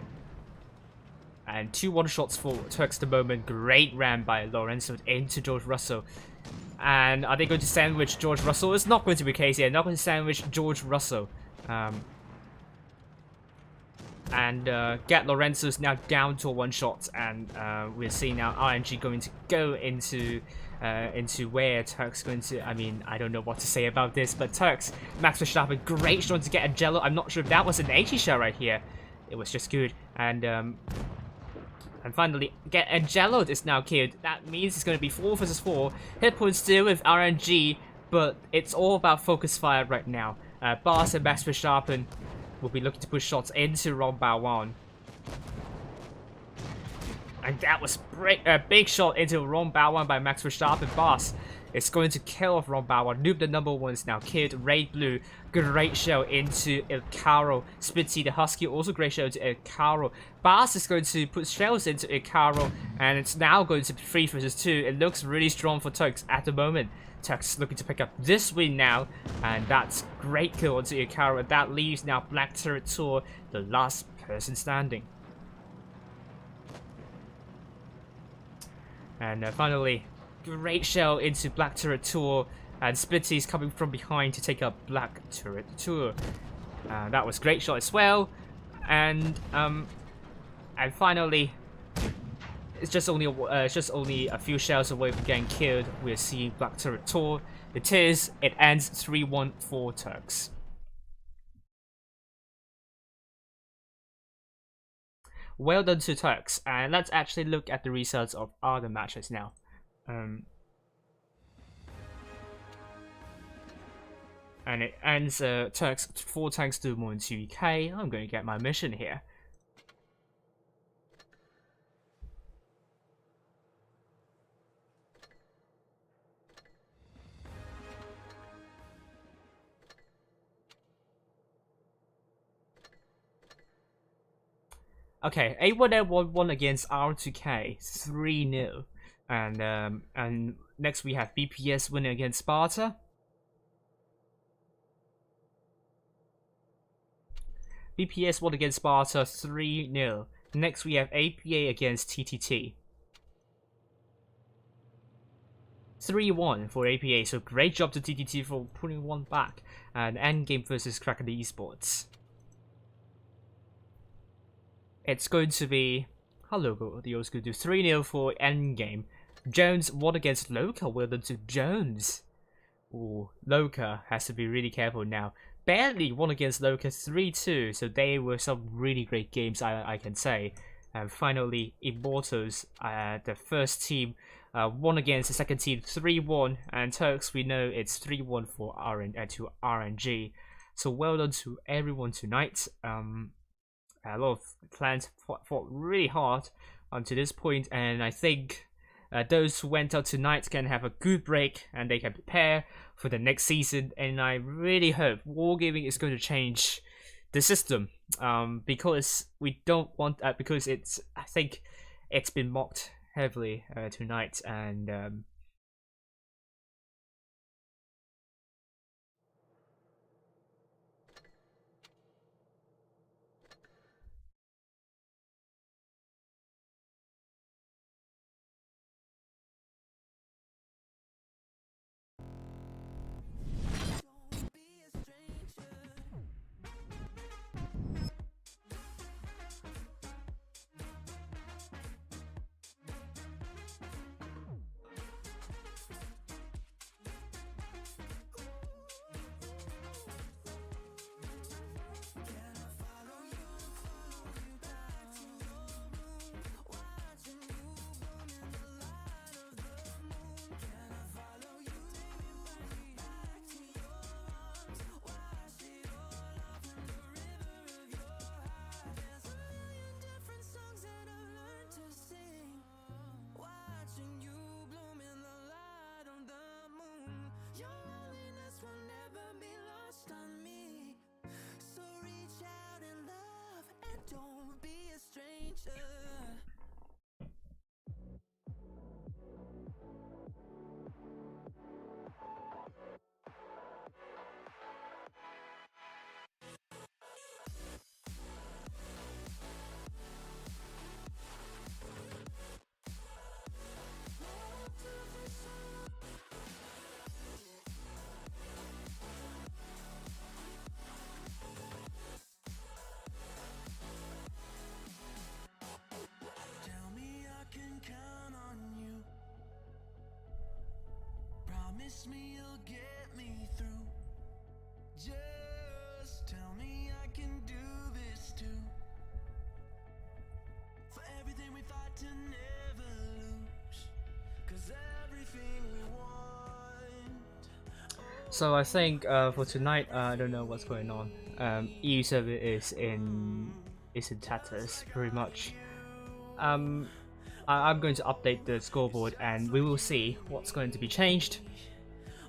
1-shots for Turks at the moment. Great ram by Lorenzo into George Russell. And are they going to sandwich George Russell? It's not going to be the case here. Not going to sandwich George Russell. And Get Lorenzo's now down to a one shot, and we're seeing now RNG going to go into where Turks going to. I mean, I don't know what to say about this, but Turks, Max Verstappen, great shot to get a Jello. I'm not sure if that was an 80 shot right here. It was just good, and finally, Get Angeloed is now killed. That means it's going to be 4 versus 4. Hit point still with RNG, but it's all about focus fire right now. Bars and Max Verstappen will be looking to push shots into Ron Bao. And that was a big shot into Ron Bao by Max Verstappen. Boss is going to kill off Ron Bao. Noob the number 1 is now killed. Raid Blue, great shell into El Caro. Spitzy the Husky, also great shell into El Caro. Boss is going to put shells into El Caro, and it's now going to be 3 versus 2. It looks really strong for Turks at the moment. Turks looking to pick up this win now, and that's great kill onto El Caro. And that leaves now Black Turret Tour, the last person standing. And finally, great shell into Black Turret Tour, and Splitty is coming from behind to take up Black Turret Tour. That was great shot as well, and finally, it's just only a few shells away from getting killed. We're seeing Black Turret Tour. It ends 3-1 for Turks. Well done to Turks, and let's actually look at the results of other matches now. And it ends Turks 4 tanks to more than 2k. I'm going to get my mission here. Okay, A1L1 against R2K, 3-0. And next we have BPS winning against Sparta. BPS won against Sparta, 3-0. Next we have APA against TTT. 3-1 for APA, so great job to TTT for putting one back. And Endgame versus Kraken Esports. It's going to be the O's going to do 3-0 for Endgame. Jones won against Loka, well done to Jones. Ooh, Loka has to be really careful now. Barely won against Loka 3-2, so they were some really great games, I can say. And finally, Immortals, the first team, won against the second team 3-1, and Turks, we know it's 3-1 for RNG. So well done to everyone tonight. A lot of clans fought really hard to this point, and I think those who went out tonight can have a good break and they can prepare for the next season. And I really hope Wargaming is going to change the system, because we don't want because I think it's been mocked heavily tonight, and Trust me, you'll get me through. Just tell me I can do this too. For everything we fight to never lose. 'Cause everything we want. So I think for tonight, I don't know what's going on. EU server is in tatters pretty much. I'm going to update the scoreboard and we will see what's going to be changed.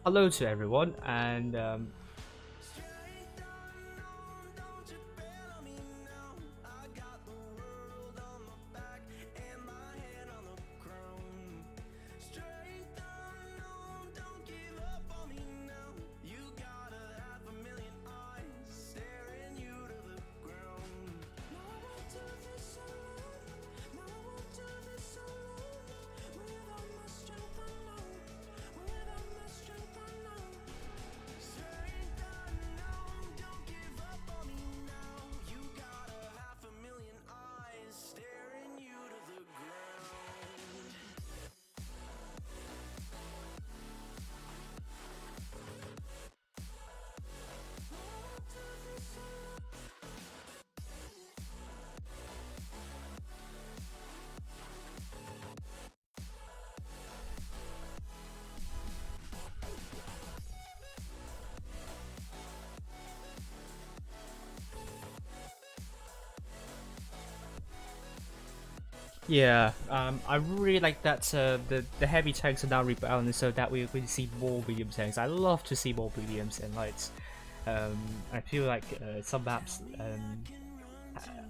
Hello to everyone, and yeah, I really like that the heavy tanks are now rebalanced so that we can see more medium tanks. I love to see more mediums and lights. I feel like some maps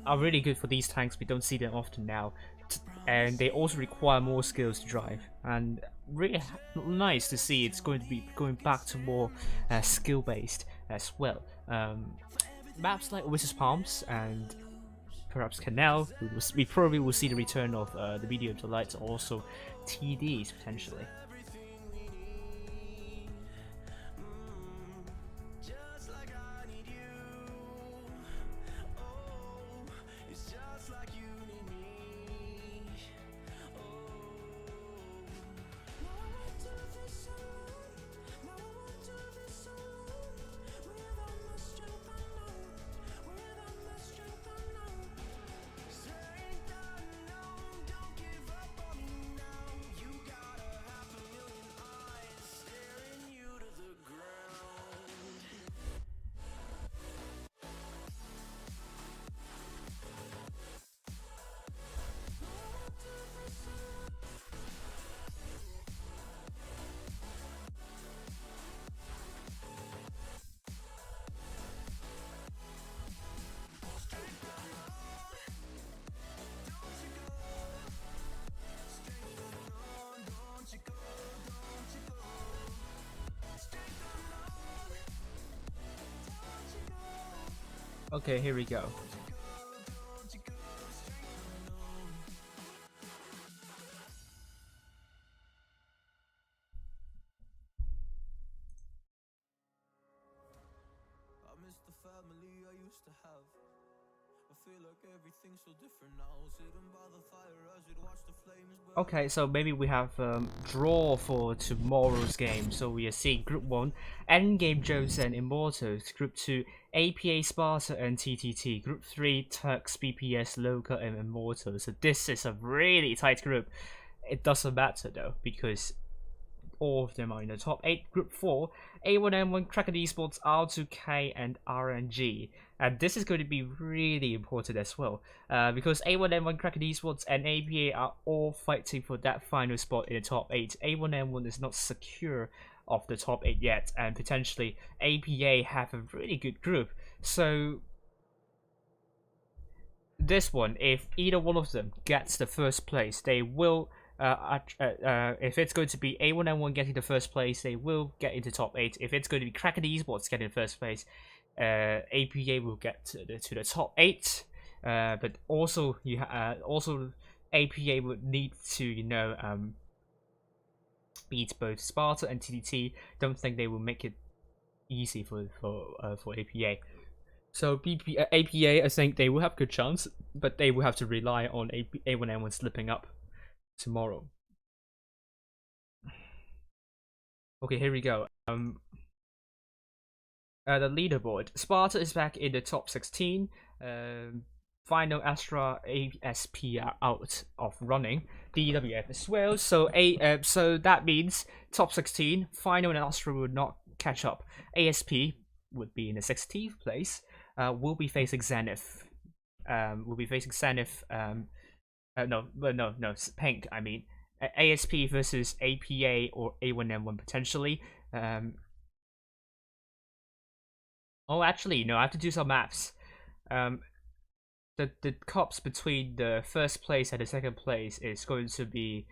are really good for these tanks. We don't see them often now, and they also require more skills to drive. And really nice to see it's going to be going back to more skill based as well. Maps like Wizard's Palms and perhaps Canal, we probably will see the return of the medium to lights, also TDs potentially. Okay, here we go. I miss the family I used to have. I feel like everything's so different now. Sitting by the fire as we'd watch the flames burn. Okay, so maybe we have draw for tomorrow's game. So we are seeing Group 1, Endgame Jones and Immortals. Group 2, APA Sparta and TTT. Group 3, Turks, BPS, Local and Immortals. So this is a really tight group. It doesn't matter though, because all of them are in the top 8. Group 4, A1M1, Kraken Esports, R2K and RNG. And this is going to be really important as well, because A1M1, Kraken Esports and APA are all fighting for that final spot in the top 8. A1M1 is not secure of the top 8 yet, and potentially APA have a really good group. So this one, if either one of them gets the first place, they will if it's going to be A1M1 getting the first place, they will get into top 8. If it's going to be Kraken Esports getting the first place, APA will get to the top 8. But also also APA would need to beat both Sparta and TTT. Don't think they will make it easy for APA. So APA, I think they will have a good chance, but they will have to rely on A1M1 slipping up tomorrow. Okay, here we go. The leaderboard. Sparta is back in the top 16. Final Astra ASP are out of running. DWF as well. So so that means top 16. Final and Astra would not catch up. ASP would be in the 16th place. Will be facing Zenith. Will be facing Zenith. No, Pink. I mean, ASP versus APA or A1M1 potentially. Oh, actually, no. I have to do some maths. The cups between the first place and the second place is going to be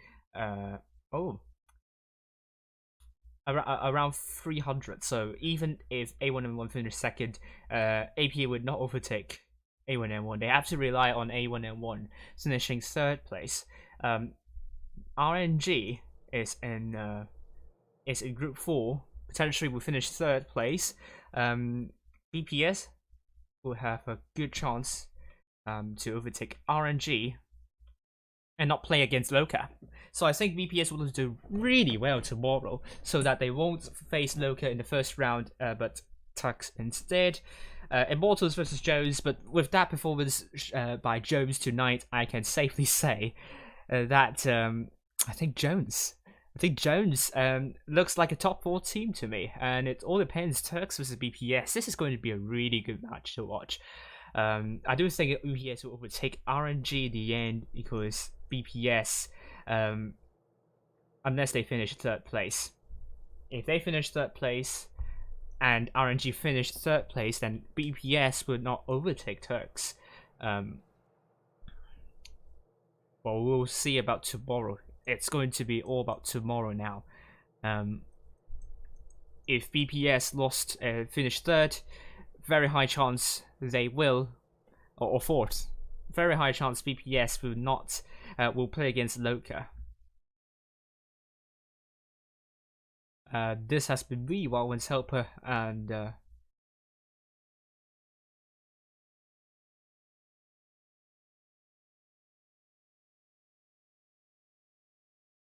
around 300. So even if A1M1 finish second, APA would not overtake A1M1. They have to rely on A1M1 finishing third place. RNG is in group 4. Potentially will finish third place. BPS will have a good chance to overtake RNG and not play against Loka. So I think BPS will do really well tomorrow, so that they won't face Loka in the first round, but Turks instead. Immortals versus Jones, but with that performance by Jones tonight, I can safely say that I think Jones looks like a top 4 team to me, and it all depends. Turks versus BPS. This is going to be a really good match to watch. I do think BPS will overtake RNG in the end, because BPS, unless they finish third place, if they finish third place and RNG finish third place, then BPS would not overtake Turks. Well, we'll see about tomorrow. It's going to be all about tomorrow now. If BPS finished third, very high chance they will, or fourth. Very high chance BPS will not will play against Loka. This has been me, Wildwind's Helper, and